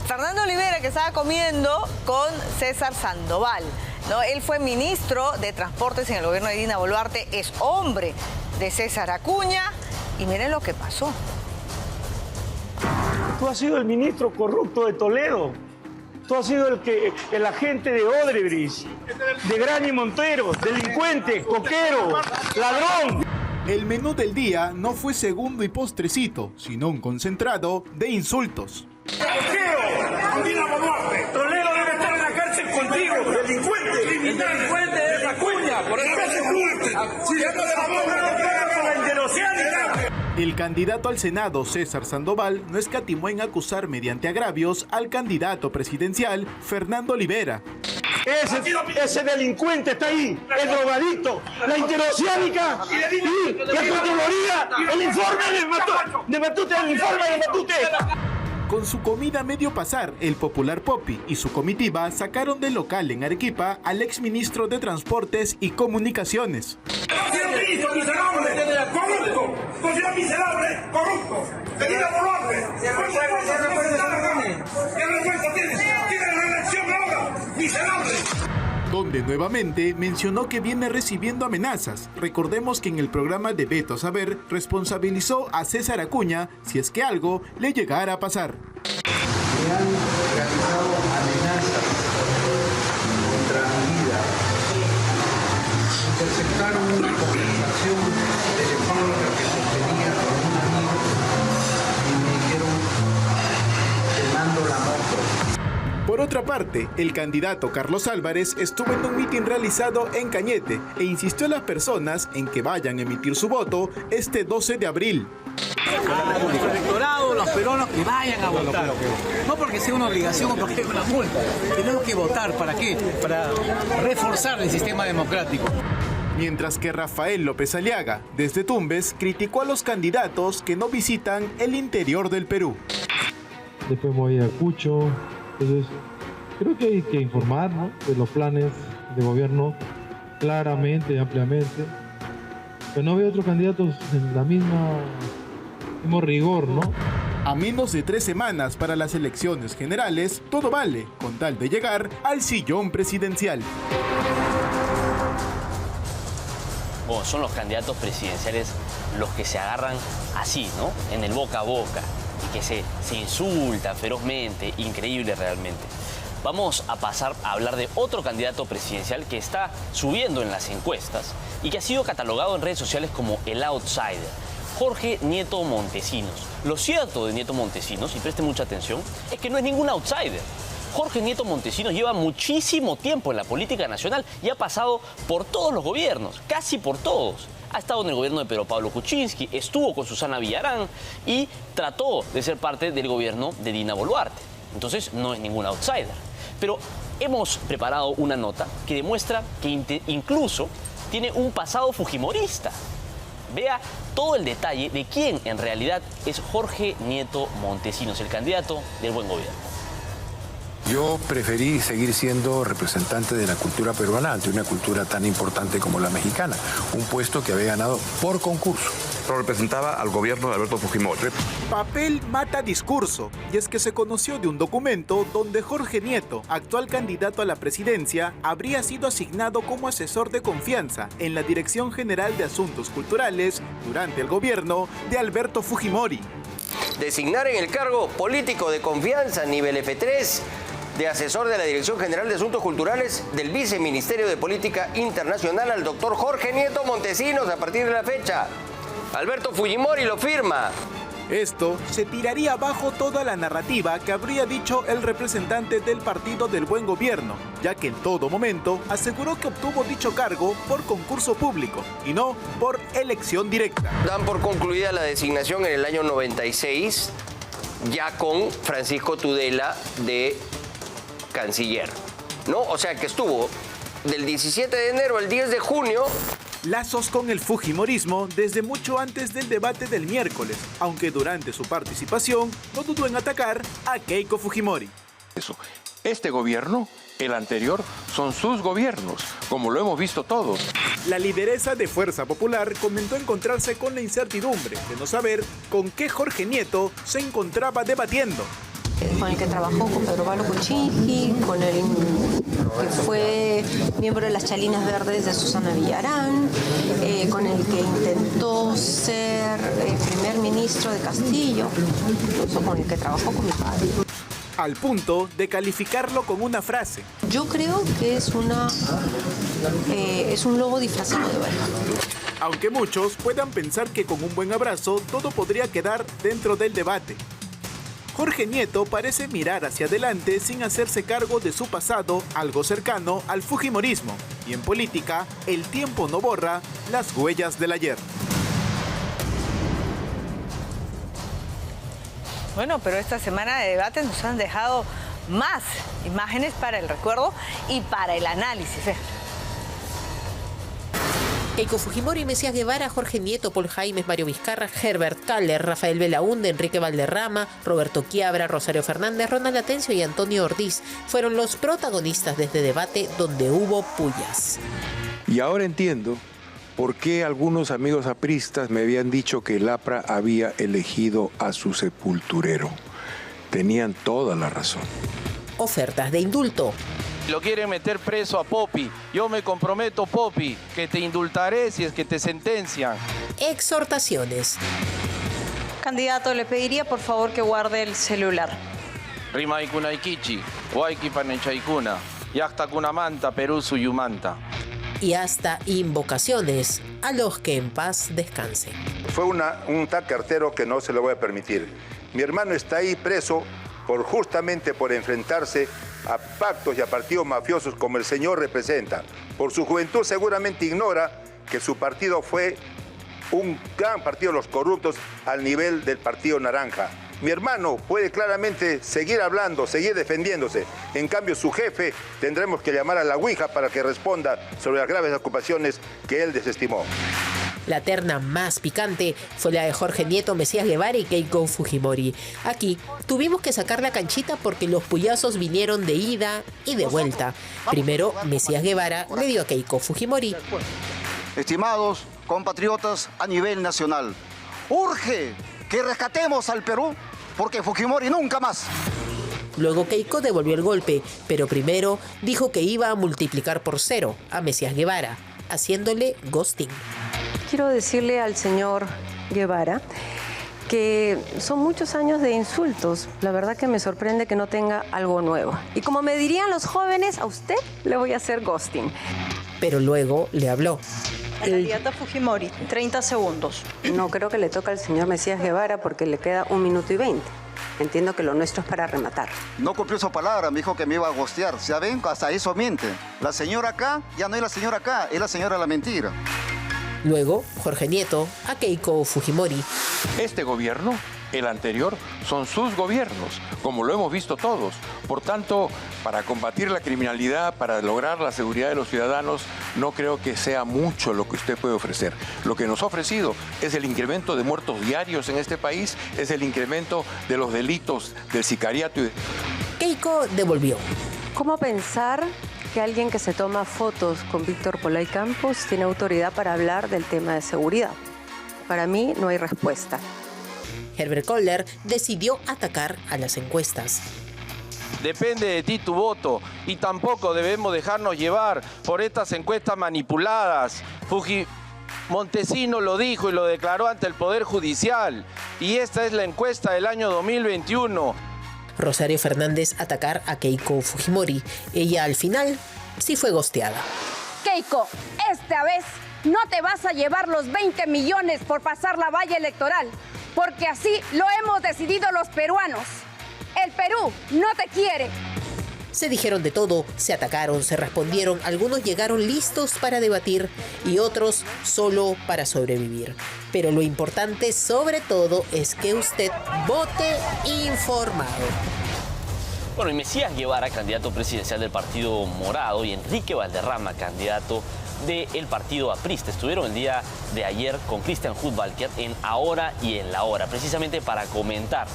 Fernando Olivera que estaba comiendo con César Sandoval, ¿no? Él fue ministro de Transportes en el gobierno de Dina Boluarte, es hombre de César Acuña y miren lo que pasó. Tú has sido el ministro corrupto de Toledo. Tú has sido el agente de Odebrecht, de Grani Montero, delincuente, coquero, ladrón. El menú del día no fue segundo y postrecito, sino un concentrado de insultos. ¡Coquero! ¡Dina Boluarte! ¡Toledo debe estar en la cárcel contigo! ¡Delincuente! ¡Criminal! ¡Delincuente es Acuña! ¡Por eso es muerte! El candidato al Senado, César Sandoval, no escatimó en acusar mediante agravios al candidato presidencial, Fernando Olivera. Ese delincuente está ahí, el drogadicto, la interoceánica y la Contraloría, el informe de Matute, el informe de Matute. Con su comida a medio pasar, el popular Popi y su comitiva sacaron del local en Arequipa al exministro de Transportes y Comunicaciones. ¡Ministro miserable! ¡Corrupto! ¡Considera miserable! ¡Corrupto! ¡Dina Boluarte! ¿Qué vergüenza tienes? ¡Tienes reelección ahora! ¡Miserable! Donde nuevamente mencionó que viene recibiendo amenazas. Recordemos que en el programa de Veto a Saber responsabilizó a César Acuña si es que algo le llegara a pasar. Me han realizado amenazas contra mi vida. Interceptaron una conversación telefónica que sostenía con un amigo y me dijeron, te mando la moto. Por otra parte, el candidato Carlos Álvarez estuvo en un mitin realizado en Cañete e insistió a las personas en que vayan a emitir su voto este 12 de abril. Nuestro electorado, los peruanos que vayan a votar. No porque sea una obligación o porque es una multa. Tenemos que votar. ¿Para qué? Para reforzar el sistema democrático. Mientras que Rafael López Aliaga, desde Tumbes, criticó a los candidatos que no visitan el interior del Perú. Después me voy a Cucho. Entonces, creo que hay que informar, ¿no?, de los planes de gobierno claramente y ampliamente. Pero no veo otros candidatos en la mismo rigor, ¿no? A menos de 3 semanas para las elecciones generales, todo vale, con tal de llegar al sillón presidencial. Bueno, son los candidatos presidenciales los que se agarran así, ¿no? En el boca a boca. Y que se insulta ferozmente, increíble realmente. Vamos a pasar a hablar de otro candidato presidencial que está subiendo en las encuestas y que ha sido catalogado en redes sociales como el outsider, Jorge Nieto Montesinos. Lo cierto de Nieto Montesinos, y presten mucha atención, es que no es ningún outsider. Jorge Nieto Montesinos lleva muchísimo tiempo en la política nacional y ha pasado por todos los gobiernos, casi por todos. Ha estado en el gobierno de Pedro Pablo Kuczynski, estuvo con Susana Villarán y trató de ser parte del gobierno de Dina Boluarte. Entonces no es ningún outsider. Pero hemos preparado una nota que demuestra que incluso tiene un pasado fujimorista. Vea todo el detalle de quién en realidad es Jorge Nieto Montesinos, el candidato del buen gobierno. Yo preferí seguir siendo representante de la cultura peruana ante una cultura tan importante como la mexicana, un puesto que había ganado por concurso. Representaba al gobierno de Alberto Fujimori. Papel mata discurso, y es que se conoció de un documento donde Jorge Nieto, actual candidato a la presidencia, habría sido asignado como asesor de confianza en la Dirección General de Asuntos Culturales durante el gobierno de Alberto Fujimori. Designar en el cargo político de confianza nivel F3 de asesor de la Dirección General de Asuntos Culturales del Viceministerio de Política Internacional al doctor Jorge Nieto Montesinos a partir de la fecha. Alberto Fujimori lo firma. Esto se tiraría abajo toda la narrativa que habría dicho el representante del Partido del Buen Gobierno, ya que en todo momento aseguró que obtuvo dicho cargo por concurso público y no por elección directa. Dan por concluida la designación en el año 96, ya con Francisco Tudela de canciller, ¿no? O sea que estuvo del 17 de enero al 10 de junio. Lazos con el fujimorismo desde mucho antes del debate del miércoles, aunque durante su participación no dudó en atacar a Keiko Fujimori. Este gobierno, el anterior, son sus gobiernos, como lo hemos visto todos. La lideresa de Fuerza Popular comentó encontrarse con la incertidumbre de no saber con qué Jorge Nieto se encontraba debatiendo. Con el que trabajó con Pedro Pablo Kuczynski, con el que fue miembro de las Chalinas Verdes de Susana Villarán, con el que intentó ser primer ministro de Castillo, incluso con el que trabajó con mi padre. Al punto de calificarlo con una frase. Yo creo que es un lobo disfrazado de verdad. Aunque muchos puedan pensar que con un buen abrazo todo podría quedar dentro del debate. Jorge Nieto parece mirar hacia adelante sin hacerse cargo de su pasado, algo cercano al fujimorismo. Y en política, el tiempo no borra las huellas del ayer. Bueno, pero esta semana de debates nos han dejado más imágenes para el recuerdo y para el análisis. Keiko Fujimori, Mesías Guevara, Jorge Nieto, Paul Jaimes, Mario Vizcarra, Herbert Kaller, Rafael Belaúnde, Enrique Valderrama, Roberto Quiabra, Rosario Fernández, Ronald Atencio y Antonio Ortiz fueron los protagonistas de este debate donde hubo pullas. Y ahora entiendo por qué algunos amigos apristas me habían dicho que el APRA había elegido a su sepulturero. Tenían toda la razón. Ofertas de indulto. Lo quieren meter preso a Popi. Yo me comprometo, Popi, que te indultaré si es que te sentencian. Exhortaciones. Candidato, le pediría por favor que guarde el celular. Rimaikuna Ikichi, Waiki Panechaikuna, Yaktakuna Manta, Perú Suyumanta. Y hasta invocaciones a los que en paz descansen. Fue un ataque artero que no se lo voy a permitir. Mi hermano está ahí preso justamente por enfrentarse a pactos y a partidos mafiosos como el señor representa. Por su juventud seguramente ignora que su partido fue un gran partido de los corruptos al nivel del Partido Naranja. Mi hermano puede claramente seguir hablando, seguir defendiéndose. En cambio, su jefe tendremos que llamar a la Ouija para que responda sobre las graves ocupaciones que él desestimó. La terna más picante fue la de Jorge Nieto, Mesías Guevara y Keiko Fujimori. Aquí tuvimos que sacar la canchita porque los puyazos vinieron de ida y de vuelta. Primero, Mesías Guevara le dio a Keiko Fujimori. Estimados compatriotas a nivel nacional, urge que rescatemos al Perú porque Fujimori nunca más. Luego Keiko devolvió el golpe, pero primero dijo que iba a multiplicar por 0 a Mesías Guevara, haciéndole ghosting. Quiero decirle al señor Guevara que son muchos años de insultos. La verdad que me sorprende que no tenga algo nuevo. Y como me dirían los jóvenes, a usted le voy a hacer ghosting. Pero luego le habló. Candidato Fujimori, 30 segundos. No creo que le toque al señor Mesías Guevara porque le queda 1 minuto y 20. Entiendo que lo nuestro es para rematar. No cumplió su palabra, me dijo que me iba a ghostear. Ya ven, hasta eso miente. La señora acá, ya no es la señora acá, es la señora de la mentira. Luego, Jorge Nieto a Keiko Fujimori. Este gobierno, el anterior, son sus gobiernos, como lo hemos visto todos. Por tanto, para combatir la criminalidad, para lograr la seguridad de los ciudadanos, no creo que sea mucho lo que usted puede ofrecer. Lo que nos ha ofrecido es el incremento de muertos diarios en este país, es el incremento de los delitos del sicariato. Keiko devolvió. ¿Cómo pensar que alguien que se toma fotos con Víctor Polay Campos tiene autoridad para hablar del tema de seguridad? Para mí no hay respuesta. Herbert Koller decidió atacar a las encuestas. Depende de ti tu voto y tampoco debemos dejarnos llevar por estas encuestas manipuladas. Montesino lo dijo y lo declaró ante el Poder Judicial. Y esta es la encuesta del año 2021. Rosario Fernández atacar a Keiko Fujimori. Ella al final sí fue gosteada. Keiko, esta vez no te vas a llevar los 20 millones por pasar la valla electoral, porque así lo hemos decidido los peruanos. El Perú no te quiere. Se dijeron de todo, se atacaron, se respondieron, algunos llegaron listos para debatir y otros solo para sobrevivir. Pero lo importante sobre todo es que usted vote informado. Bueno, y Mesías Guevara, candidato presidencial del Partido Morado, y Enrique Valderrama, candidato del Partido Aprista, estuvieron el día de ayer con Christian Hudtwalcker en Ahora y en la Hora, precisamente para comentar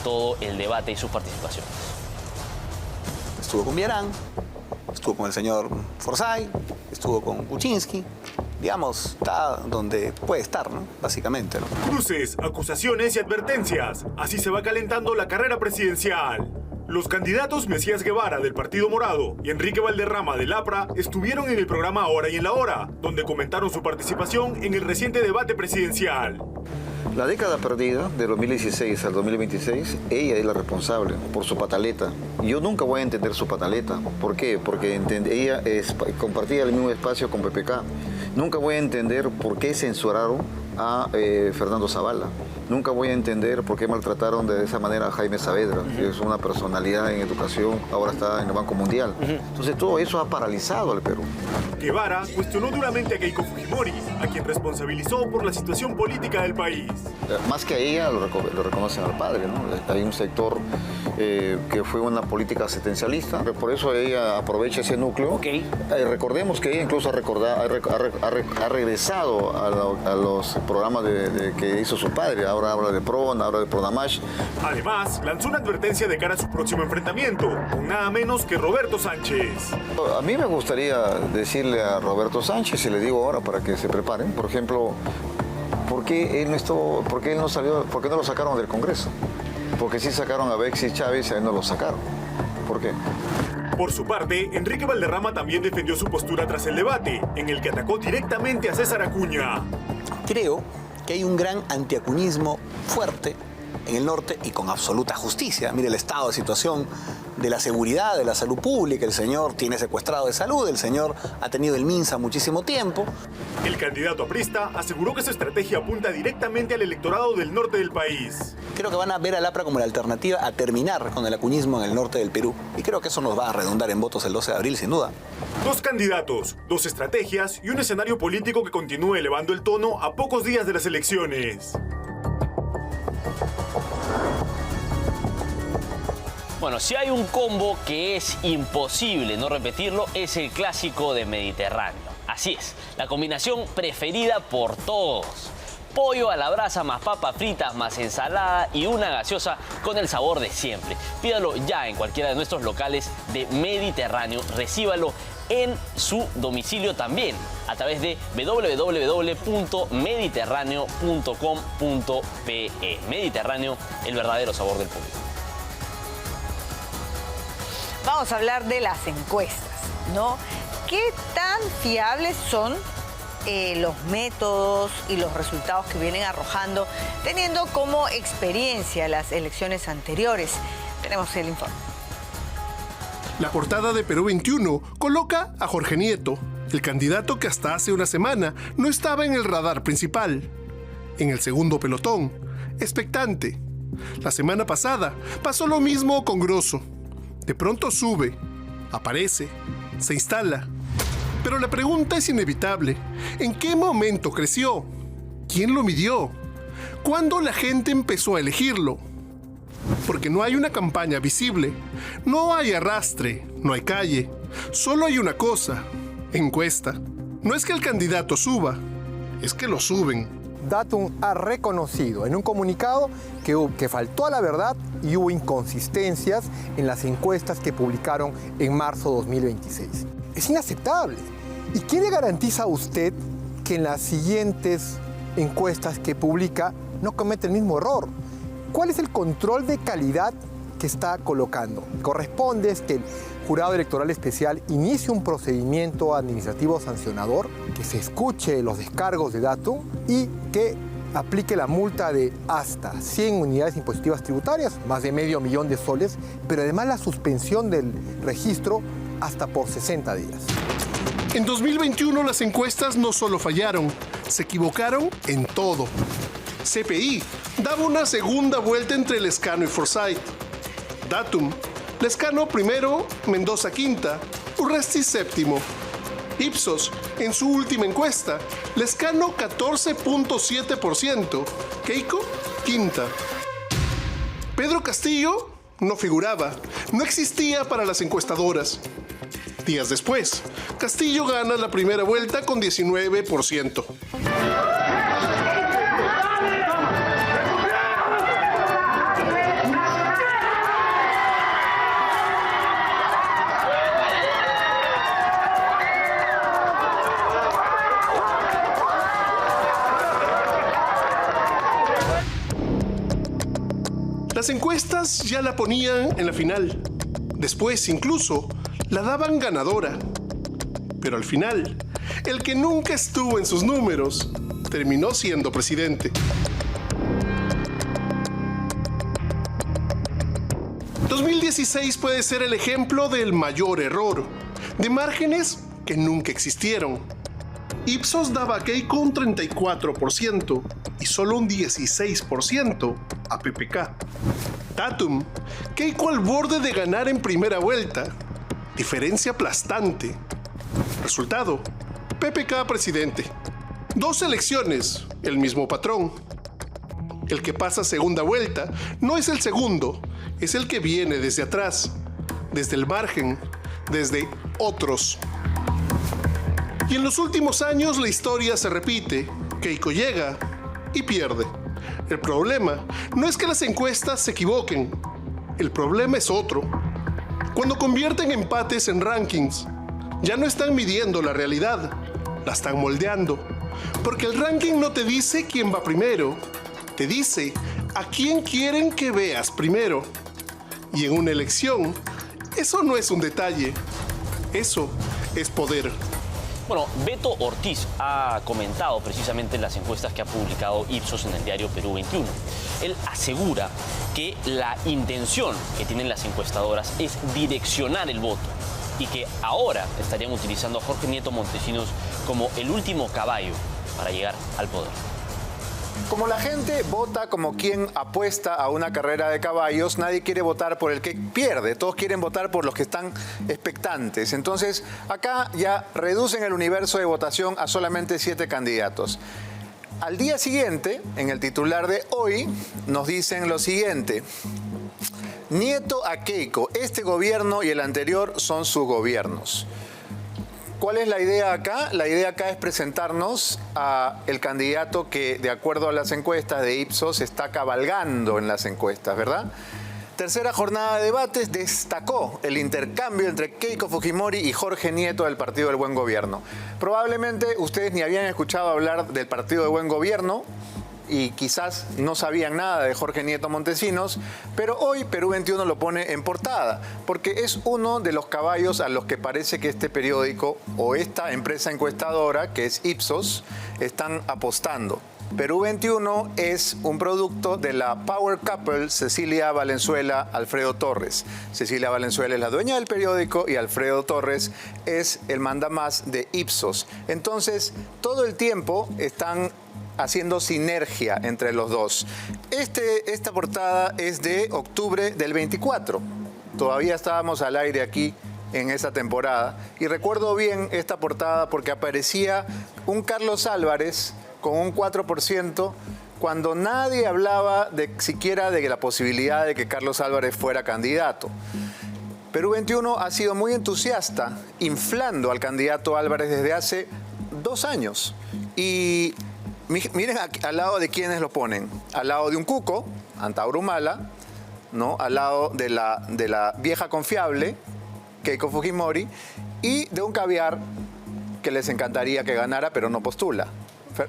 todo el debate y sus participaciones. Estuvo con Villarán, estuvo con el señor Forsyth, estuvo con Kuczynski. Digamos, está donde puede estar, ¿no? Básicamente, ¿no? Cruces, acusaciones y advertencias. Así se va calentando la carrera presidencial. Los candidatos Mesías Guevara del Partido Morado y Enrique Valderrama del APRA estuvieron en el programa Ahora y en la Hora, donde comentaron su participación en el reciente debate presidencial. La década perdida, de 2016 al 2026, ella es la responsable por su pataleta. Yo nunca voy a entender su pataleta. ¿Por qué? Porque ella compartía el mismo espacio con PPK. Nunca voy a entender por qué censuraron a Fernando Zavala. Nunca voy a entender por qué maltrataron de esa manera a Jaime Saavedra, que es una personalidad en educación, ahora está en el Banco Mundial. Entonces todo eso ha paralizado al Perú. Guevara cuestionó duramente a Keiko Fujimori, a quien responsabilizó por la situación política del país. Más que a ella, lo reconocen al padre, ¿no? Hay un sector que fue una política asistencialista, por eso ella aprovecha ese núcleo. Recordemos que ella incluso ha regresado a los programas que hizo su padre. Ahora habla de PRON, habla de PRONAMASH. Además, lanzó una advertencia de cara a su próximo enfrentamiento, con nada menos que Roberto Sánchez. A mí me gustaría decirle a Roberto Sánchez, y le digo ahora para que se preparen, por ejemplo, ¿por qué él no salió, por qué no lo sacaron del Congreso? Porque sí sacaron a Bexy Chávez y a él no lo sacaron. ¿Por qué? Por su parte, Enrique Valderrama también defendió su postura tras el debate, en el que atacó directamente a César Acuña. Creo que hay un gran antiacuñismo fuerte en el norte y con absoluta justicia. Mire el estado de situación de la seguridad, de la salud pública. El señor tiene secuestrado de salud, el señor ha tenido el MINSA muchísimo tiempo. El candidato aprista aseguró que su estrategia apunta directamente al electorado del norte del país. Creo que van a ver al APRA como la alternativa a terminar con el acuñismo en el norte del Perú. Y creo que eso nos va a redundar en votos el 12 de abril, sin duda. Dos candidatos, dos estrategias y un escenario político que continúa elevando el tono a pocos días de las elecciones. Bueno, si hay un combo que es imposible no repetirlo, es el clásico de Mediterráneo. Así es, la combinación preferida por todos. Pollo a la brasa más papas fritas más ensalada y una gaseosa con el sabor de siempre. Pídalo ya en cualquiera de nuestros locales de Mediterráneo. Recíbalo en su domicilio también a través de www.mediterraneo.com.pe. Mediterráneo, el verdadero sabor del público. Vamos a hablar de las encuestas, ¿no? ¿Qué tan fiables son los métodos y los resultados que vienen arrojando, teniendo como experiencia las elecciones anteriores? Tenemos el informe. La portada de Perú 21 coloca a Jorge Nieto, el candidato que hasta hace una semana no estaba en el radar principal. En el segundo pelotón, expectante. La semana pasada pasó lo mismo con Grosso. De pronto sube, aparece, se instala. Pero la pregunta es inevitable. ¿En qué momento creció? ¿Quién lo midió? ¿Cuándo la gente empezó a elegirlo? Porque no hay una campaña visible, no hay arrastre, no hay calle. Solo hay una cosa, encuesta. No es que el candidato suba, es que lo suben. Datum ha reconocido en un comunicado que faltó a la verdad y hubo inconsistencias en las encuestas que publicaron en marzo de 2026. Es inaceptable. ¿Y quién le garantiza a usted que en las siguientes encuestas que publica no comete el mismo error? ¿Cuál es el control de calidad que está colocando? Corresponde es que el Jurado Electoral Especial inicie un procedimiento administrativo sancionador, que se escuche los descargos de Datum y que aplique la multa de hasta 100 unidades impositivas tributarias, más de $500,000 de soles, pero además la suspensión del registro hasta por 60 días. En 2021 las encuestas no solo fallaron, se equivocaron en todo. CPI daba una segunda vuelta entre Lezcano y Forsyth. Datum, Lezcano primero, Mendoza quinta, Urresti séptimo. Ipsos, en su última encuesta, Lezcano 14.7%, Keiko quinta. Pedro Castillo no figuraba, no existía para las encuestadoras. Días después, Castillo gana la primera vuelta con 19%. Las encuestas ya la ponían en la final. Después, incluso, la daban ganadora. Pero al final, el que nunca estuvo en sus números terminó siendo presidente. 2016 puede ser el ejemplo del mayor error, de márgenes que nunca existieron. Ipsos daba a Keiko un 34% y solo un 16% a PPK. Datum, Keiko al borde de ganar en primera vuelta. Diferencia aplastante. Resultado, PPK presidente. 2 elecciones, el mismo patrón. El que pasa segunda vuelta no es el segundo, es el que viene desde atrás, desde el margen, desde otros. Y en los últimos años la historia se repite. Keiko llega y pierde. El problema no es que las encuestas se equivoquen. El problema es otro. Cuando convierten empates en rankings, ya no están midiendo la realidad, la están moldeando. Porque el ranking no te dice quién va primero, te dice a quién quieren que veas primero. Y en una elección, eso no es un detalle, eso es poder. Bueno, Beto Ortiz ha comentado precisamente las encuestas que ha publicado Ipsos en el diario Perú 21. Él asegura que la intención que tienen las encuestadoras es direccionar el voto y que ahora estarían utilizando a Jorge Nieto Montesinos como el último caballo para llegar al poder. Como la gente vota como quien apuesta a una carrera de caballos, nadie quiere votar por el que pierde. Todos quieren votar por los que están expectantes. Entonces, acá ya reducen el universo de votación a solamente 7 candidatos. Al día siguiente, en el titular de hoy, nos dicen lo siguiente. Nieto a Keiko, este gobierno y el anterior son sus gobiernos. ¿Cuál es la idea acá? La idea acá es presentarnos a el candidato que, de acuerdo a las encuestas de Ipsos, está cabalgando en las encuestas, ¿verdad? Tercera jornada de debates destacó el intercambio entre Keiko Fujimori y Jorge Nieto del Partido del Buen Gobierno. Probablemente ustedes ni habían escuchado hablar del Partido del Buen Gobierno y quizás no sabían nada de Jorge Nieto Montesinos, pero hoy Perú 21 lo pone en portada, porque es uno de los caballos a los que parece que este periódico o esta empresa encuestadora, que es Ipsos, están apostando. Perú 21 es un producto de la Power Couple Cecilia Valenzuela, Alfredo Torres. Cecilia Valenzuela es la dueña del periódico y Alfredo Torres es el mandamás de Ipsos. Entonces, todo el tiempo están haciendo sinergia entre los dos. Esta portada es de octubre del 24. Todavía estábamos al aire aquí en esa temporada. Y recuerdo bien esta portada porque aparecía un Carlos Álvarez con un 4% cuando nadie hablaba siquiera de la posibilidad de que Carlos Álvarez fuera candidato. Perú 21 ha sido muy entusiasta, inflando al candidato Álvarez desde hace 2 años. Y Miren al lado de quiénes lo ponen. Al lado de un cuco, Antauro Humala, ¿no? Al lado de la vieja confiable, Keiko Fujimori, y de un caviar que les encantaría que ganara, pero no postula,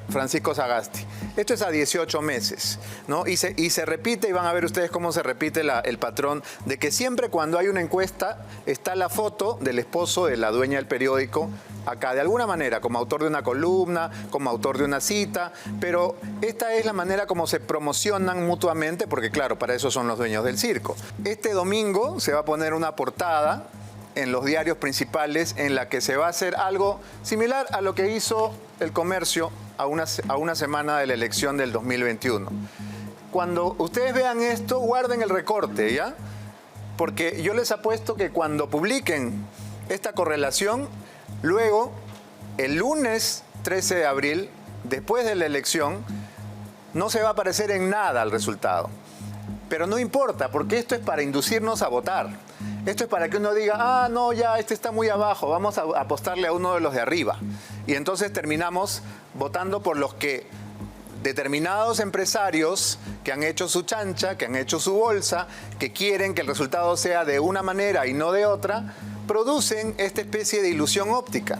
Francisco Sagasti. Esto es a 18 meses, ¿no? Y se repite, y van a ver ustedes cómo se repite el patrón de que siempre cuando hay una encuesta está la foto del esposo de la dueña del periódico acá, de alguna manera, como autor de una columna, como autor de una cita, pero esta es la manera como se promocionan mutuamente, porque claro, para eso son los dueños del circo. Este domingo se va a poner una portada en los diarios principales en la que se va a hacer algo similar a lo que hizo El Comercio a una semana de la elección del 2021. Cuando ustedes vean esto, guarden el recorte, ¿ya? Porque yo les apuesto que cuando publiquen esta correlación, luego, el lunes 13 de abril, después de la elección, no se va a parecer en nada al resultado. Pero no importa, porque esto es para inducirnos a votar. Esto es para que uno diga, ah, no, ya, este está muy abajo, vamos a apostarle a uno de los de arriba. Y entonces terminamos votando por los que determinados empresarios que han hecho su chancha, que han hecho su bolsa, que quieren que el resultado sea de una manera y no de otra, producen esta especie de ilusión óptica.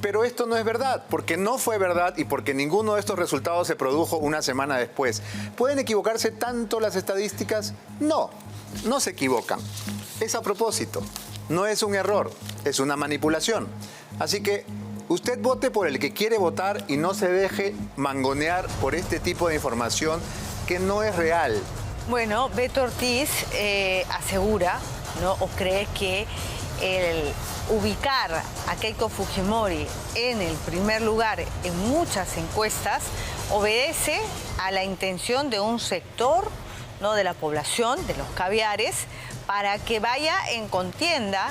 Pero esto no es verdad, porque no fue verdad y porque ninguno de estos resultados se produjo una semana después. ¿Pueden equivocarse tanto las estadísticas? No, no se equivocan. Es a propósito, no es un error, es una manipulación. Así que usted vote por el que quiere votar y no se deje mangonear por este tipo de información que no es real. Bueno, Beto Ortiz asegura, ¿no? O cree que el ubicar a Keiko Fujimori en el primer lugar en muchas encuestas obedece a la intención de un sector, ¿no?, de la población, de los caviares, para que vaya en contienda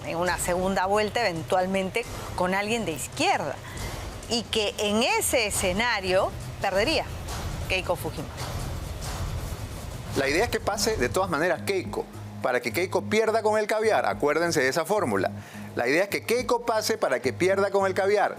en una segunda vuelta eventualmente con alguien de izquierda, y que en ese escenario perdería Keiko Fujimori. La idea es que pase de todas maneras Keiko, para que Keiko pierda con el caviar. Acuérdense de esa fórmula. La idea es que Keiko pase para que pierda con el caviar.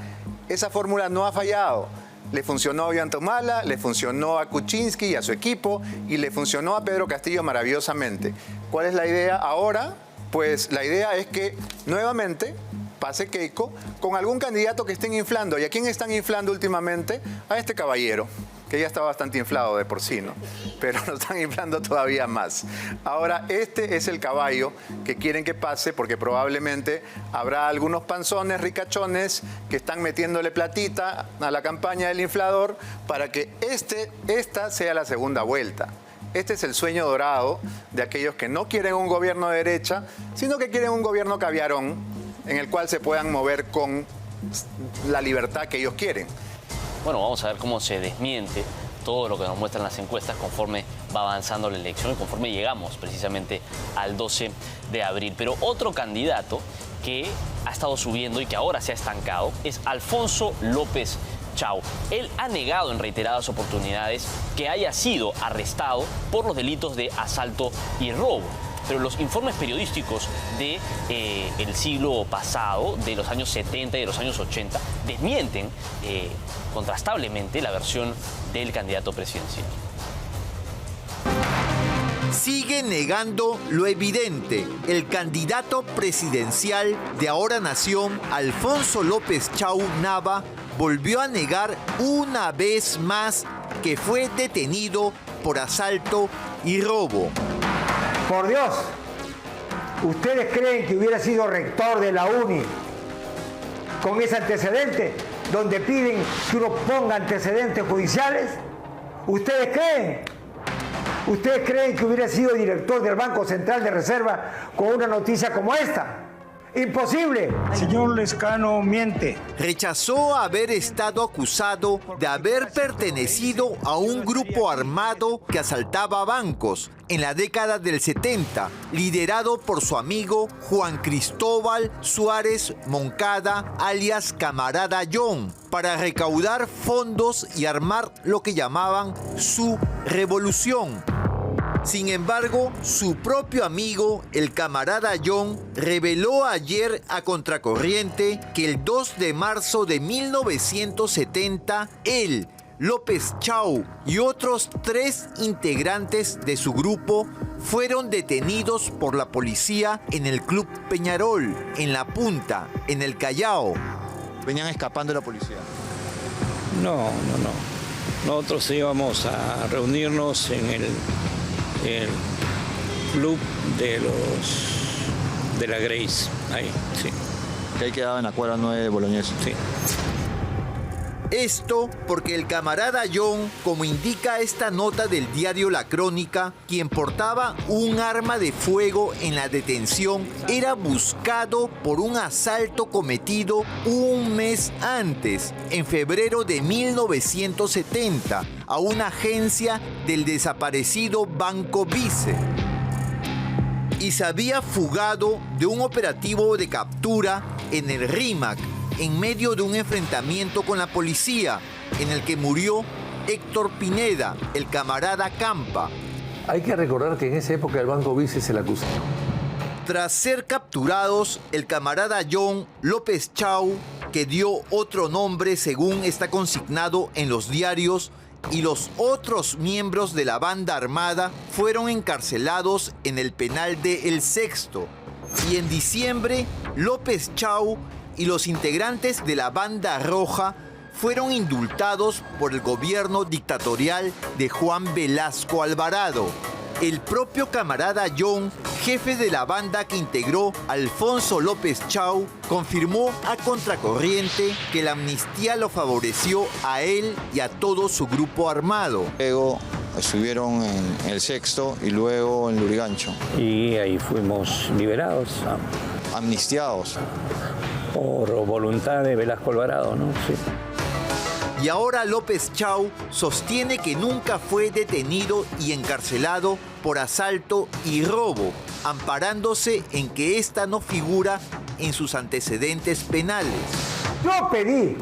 Esa fórmula no ha fallado. Le funcionó a Ollanta Humala, le funcionó a Kuczynski y a su equipo, y le funcionó a Pedro Castillo maravillosamente. ¿Cuál es la idea ahora? Pues la idea es que nuevamente pase Keiko con algún candidato que estén inflando. ¿Y a quién están inflando últimamente? A este caballero, que ya está bastante inflado de por sí, ¿no? Pero lo están inflando todavía más. Ahora, este es el caballo que quieren que pase, porque probablemente habrá algunos panzones ricachones que están metiéndole platita a la campaña del inflador para que esta sea la segunda vuelta. Este es el sueño dorado de aquellos que no quieren un gobierno de derecha, sino que quieren un gobierno caviarón en el cual se puedan mover con la libertad que ellos quieren. Bueno, vamos a ver cómo se desmiente todo lo que nos muestran las encuestas conforme va avanzando la elección y conforme llegamos precisamente al 12 de abril. Pero otro candidato que ha estado subiendo y que ahora se ha estancado es Alfonso López Chau. Él ha negado en reiteradas oportunidades que haya sido arrestado por los delitos de asalto y robo. Pero los informes periodísticos del siglo pasado, de los años 70 y de los años 80, desmienten contrastablemente la versión del candidato presidencial. Sigue negando lo evidente. El candidato presidencial de Ahora Nación, Alfonso López Chau Nava, volvió a negar una vez más que fue detenido por asalto y robo. Por Dios, ¿ustedes creen que hubiera sido rector de la UNI con ese antecedente, donde piden que uno ponga antecedentes judiciales? ¿Ustedes creen? ¿Ustedes creen que hubiera sido director del Banco Central de Reserva con una noticia como esta? ¡Imposible! Señor Lescano miente. Rechazó haber estado acusado de haber pertenecido a un grupo armado que asaltaba bancos en la década del 70, liderado por su amigo Juan Cristóbal Suárez Moncada, alias Camarada John, para recaudar fondos y armar lo que llamaban su revolución. Sin embargo, su propio amigo, el camarada John, reveló ayer a Contracorriente que el 2 de marzo de 1970, él, López Chau y otros 3 integrantes de su grupo fueron detenidos por la policía en el Club Peñarol, en La Punta, en el Callao. ¿Venían escapando de la policía? No. Nosotros íbamos a reunirnos en el club de la Grace, ahí, sí. Que ahí quedaba en la cuadra 9 de Boloñés. Sí. Esto porque el camarada John, como indica esta nota del diario La Crónica, quien portaba un arma de fuego en la detención, era buscado por un asalto cometido un mes antes, en febrero de 1970, a una agencia del desaparecido Banco Vice. Y se había fugado de un operativo de captura en el Rímac, en medio de un enfrentamiento con la policía, en el que murió Héctor Pineda, el camarada Campa. Hay que recordar que en esa época el Banco Vice se le acusó. Tras ser capturados, el camarada John López Chau, que dio otro nombre según está consignado en los diarios, y los otros miembros de la banda armada fueron encarcelados en el penal de El Sexto. Y en diciembre, López Chau y los integrantes de la Banda Roja fueron indultados por el gobierno dictatorial de Juan Velasco Alvarado. El propio camarada John, jefe de la banda que integró Alfonso López Chau, confirmó a Contracorriente que la amnistía lo favoreció a él y a todo su grupo armado. Luego estuvieron en El Sexto y luego en Lurigancho. Y ahí fuimos liberados. Amnistiados. Por voluntad de Velasco Alvarado, ¿no? Sí. Y ahora López Chau sostiene que nunca fue detenido y encarcelado por asalto y robo, amparándose en que esta no figura en sus antecedentes penales. Yo pedí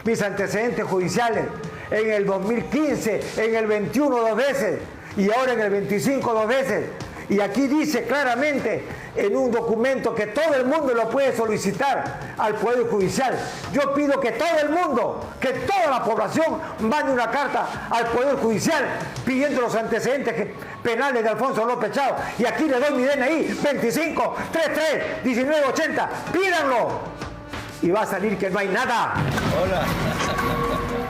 mis antecedentes judiciales en el 2015, en el 21 2 veces y ahora en el 25 2 veces. Y aquí dice claramente en un documento que todo el mundo lo puede solicitar al Poder Judicial. Yo pido que todo el mundo, que toda la población mande una carta al Poder Judicial pidiendo los antecedentes penales de Alfonso López Chau. Y aquí le doy mi DNI, 25 33 19 80. Pídanlo. Y va a salir que no hay nada. Hola.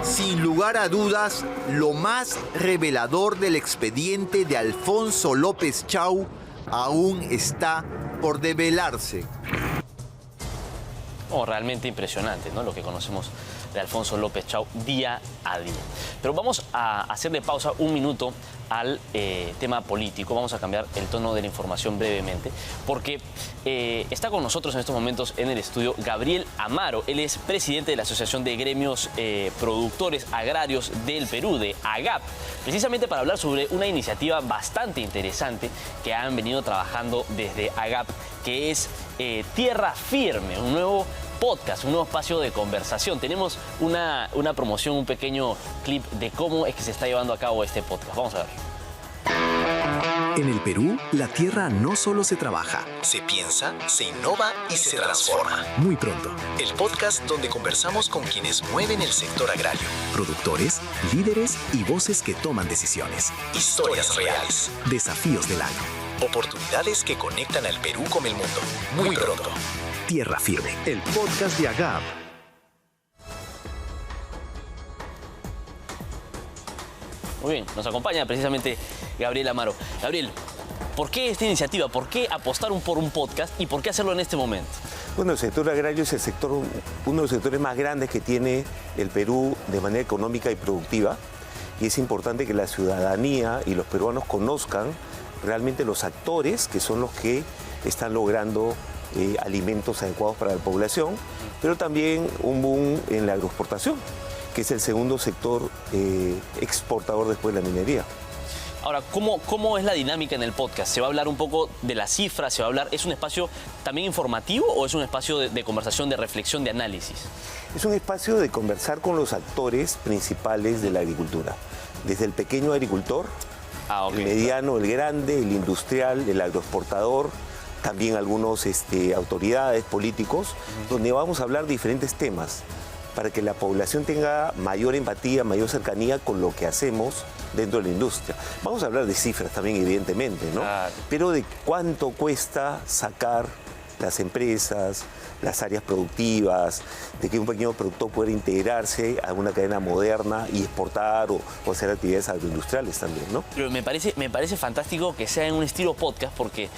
Sin lugar a dudas, lo más revelador del expediente de Alfonso López Chau aún está por develarse. Realmente impresionante, ¿no? Lo que conocemos de Alfonso López Chau día a día. Pero vamos a hacerle pausa un minuto al tema político. Vamos a cambiar el tono de la información brevemente, porque está con nosotros en estos momentos en el estudio Gabriel Amaro. Él es presidente de la Asociación de Gremios Productores Agrarios del Perú, de AGAP, precisamente para hablar sobre una iniciativa bastante interesante que han venido trabajando desde AGAP, que es Tierra Firme, un nuevo podcast, un nuevo espacio de conversación. Tenemos una promoción, un pequeño clip de cómo es que se está llevando a cabo este podcast. Vamos a ver. En el Perú, la tierra no solo se trabaja, se piensa, se innova y se transforma. Muy pronto, el podcast donde conversamos con quienes mueven el sector agrario, productores, líderes y voces que toman decisiones. Historias reales, desafíos del agro, oportunidades que conectan al Perú con el mundo. Muy pronto. Tierra Firme, el podcast de AGAP. Muy bien, nos acompaña precisamente Gabriel Amaro. Gabriel, ¿por qué esta iniciativa? ¿Por qué apostar por un podcast y por qué hacerlo en este momento? Bueno, el sector agrario es uno de los sectores más grandes que tiene el Perú de manera económica y productiva, y es importante que la ciudadanía y los peruanos conozcan realmente los actores que son los que están logrando alimentos adecuados para la población, pero también un boom en la agroexportación, que es el segundo sector exportador después de la minería. Ahora, ¿cómo es la dinámica en el podcast? ¿Se va a hablar un poco de las cifras? ¿Se va a hablar? ¿Es un espacio también informativo o es un espacio de conversación, de reflexión, de análisis? Es un espacio de conversar con los actores principales de la agricultura, desde el pequeño agricultor El mediano, el grande, el industrial, el agroexportador, también algunos autoridades, políticos, donde vamos a hablar de diferentes temas para que la población tenga mayor empatía, mayor cercanía con lo que hacemos dentro de la industria. Vamos a hablar de cifras también, evidentemente, ¿no? Pero de cuánto cuesta sacar las empresas, las áreas productivas, de que un pequeño productor pueda integrarse a una cadena moderna y exportar o hacer actividades agroindustriales también, ¿no? Pero me parece fantástico que sea en un estilo podcast porque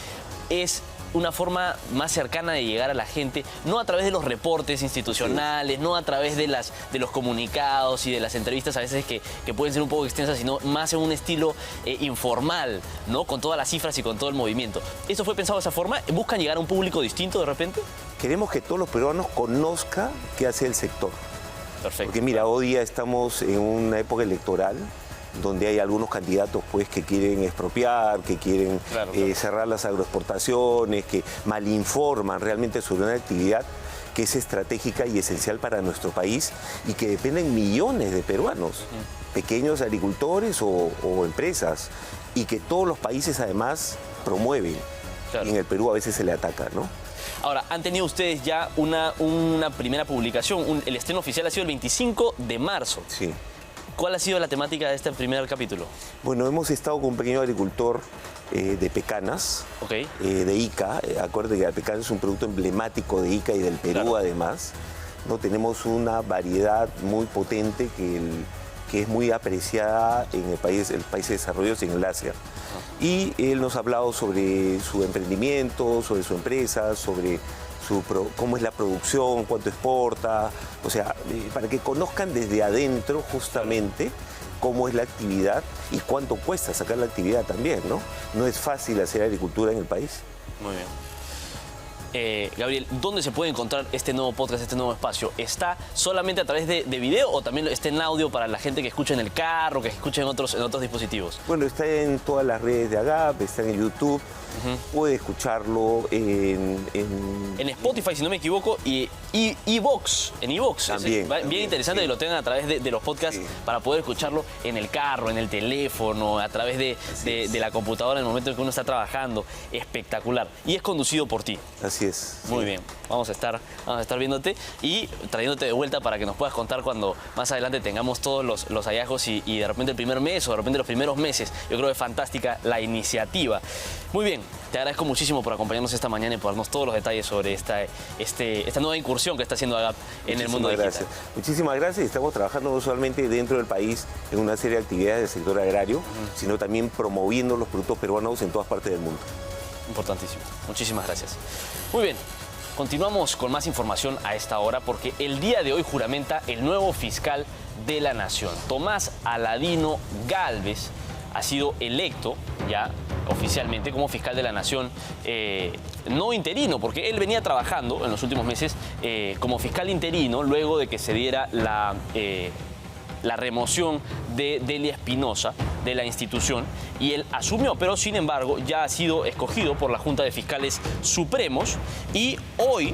es una forma más cercana de llegar a la gente, no a través de los reportes institucionales, no a través de los comunicados y de las entrevistas a veces que pueden ser un poco extensas, sino más en un estilo informal, ¿no? Con todas las cifras y con todo el movimiento. ¿Esto fue pensado de esa forma? ¿Buscan llegar a un público distinto de repente? Queremos que todos los peruanos conozcan qué hace el sector. Perfecto. Porque mira, hoy día estamos en una época electoral donde hay algunos candidatos pues que quieren expropiar, que quieren cerrar las agroexportaciones, que malinforman realmente sobre una actividad que es estratégica y esencial para nuestro país y que dependen millones de peruanos, pequeños agricultores o empresas, y que todos los países además promueven. Y en el Perú a veces se le ataca, ¿no? Ahora, han tenido ustedes ya una primera publicación, el estreno oficial ha sido el 25 de marzo. Sí. ¿Cuál ha sido la temática de este primer capítulo? Bueno, hemos estado con un pequeño agricultor de pecanas, de Ica. Acuérdense que la pecana es un producto emblemático de Ica y del Perú además. ¿No? Tenemos una variedad muy potente que es muy apreciada en el país de desarrollo y en el Asia. Y él nos ha hablado sobre su emprendimiento, sobre su empresa, sobre cómo es la producción, cuánto exporta, o sea, para que conozcan desde adentro justamente cómo es la actividad y cuánto cuesta sacar la actividad también, ¿no? No es fácil hacer agricultura en el país. Muy bien. Gabriel, ¿dónde se puede encontrar este nuevo podcast, este nuevo espacio? ¿Está solamente a través de video o también está en audio para la gente que escucha en el carro, que escucha en otros dispositivos? Bueno, está en todas las redes de AGAP, está en YouTube. Puede escucharlo en Spotify, si no me equivoco, y iVoox. En iVoox. También. Bien interesante que lo tengan a través de los podcasts para poder escucharlo en el carro, en el teléfono, a través de la computadora en el momento en que uno está trabajando. Espectacular. Y es conducido por ti. Así es. Muy bien. Vamos a estar viéndote y trayéndote de vuelta para que nos puedas contar cuando más adelante tengamos todos los hallazgos y de repente el primer mes o de repente los primeros meses. Yo creo que es fantástica la iniciativa. Muy bien. Te agradezco muchísimo por acompañarnos esta mañana y por darnos todos los detalles sobre esta nueva incursión que está haciendo AGAP en el mundo digital. Muchísimas gracias. Estamos trabajando no solamente dentro del país en una serie de actividades del sector agrario, sino también promoviendo los productos peruanos en todas partes del mundo. Importantísimo. Muchísimas gracias. Muy bien. Continuamos con más información a esta hora porque el día de hoy juramenta el nuevo fiscal de la Nación. Tomás Aladino Gálvez ha sido electo ya oficialmente como fiscal de la Nación, no interino, porque él venía trabajando en los últimos meses como fiscal interino luego de que se diera la remoción de Delia Espinosa de la institución y él asumió, pero sin embargo ya ha sido escogido por la Junta de Fiscales Supremos y hoy,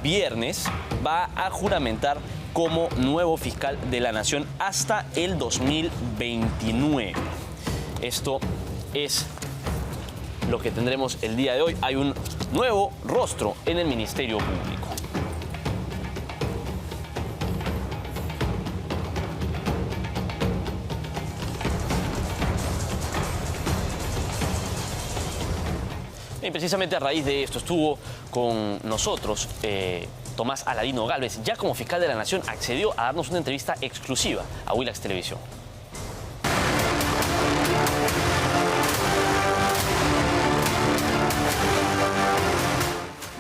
viernes, va a juramentar como nuevo fiscal de la Nación hasta el 2029. Esto es lo que tendremos el día de hoy. Hay un nuevo rostro en el Ministerio Público. Y precisamente a raíz de esto estuvo con nosotros Tomás Aladino Gálvez, ya como fiscal de la Nación, accedió a darnos una entrevista exclusiva a Willax Televisión.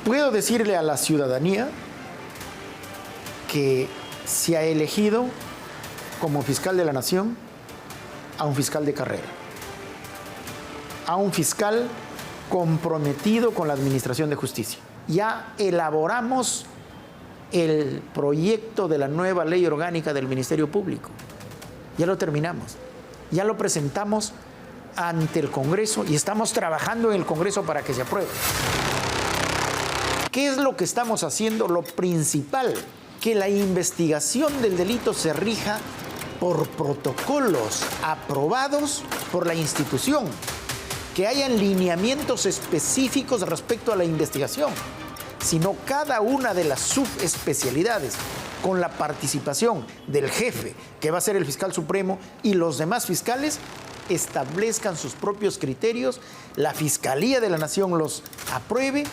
Puedo decirle a la ciudadanía que se ha elegido como fiscal de la Nación a un fiscal de carrera, a un fiscal comprometido con la administración de justicia. Ya elaboramos el proyecto de la nueva ley orgánica del Ministerio Público. Ya lo terminamos. Ya lo presentamos ante el Congreso y estamos trabajando en el Congreso para que se apruebe. ¿Qué es lo que estamos haciendo? Lo principal, que la investigación del delito se rija por protocolos aprobados por la institución, que hayan lineamientos específicos respecto a la investigación, sino cada una de las subespecialidades, con la participación del jefe, que va a ser el fiscal supremo, y los demás fiscales establezcan sus propios criterios, la Fiscalía de la Nación los apruebe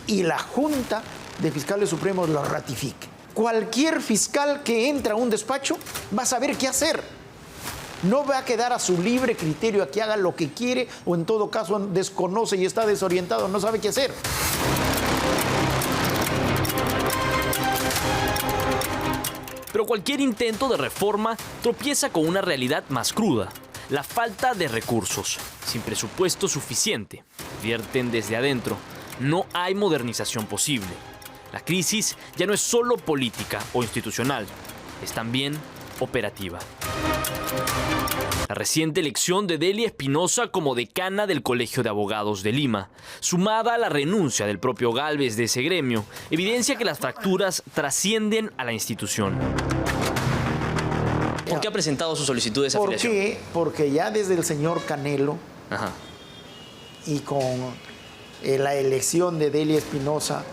y la Junta de Fiscales Supremos los ratifique. Cualquier fiscal que entra a un despacho va a saber qué hacer. No va a quedar a su libre criterio a que haga lo que quiere o en todo caso desconoce y está desorientado, no sabe qué hacer. Pero cualquier intento de reforma tropieza con una realidad más cruda: la falta de recursos. Sin presupuesto suficiente, advierten desde adentro, no hay modernización posible. La crisis ya no es solo política o institucional, es también operativa. La reciente elección de Delia Espinosa como decana del Colegio de Abogados de Lima, sumada a la renuncia del propio Gálvez de ese gremio, evidencia que las fracturas trascienden a la institución. ¿Por qué ha presentado su solicitud de desafiliación? ¿Por qué? Porque ya desde el señor Canelo y con la elección de Delia Espinosa,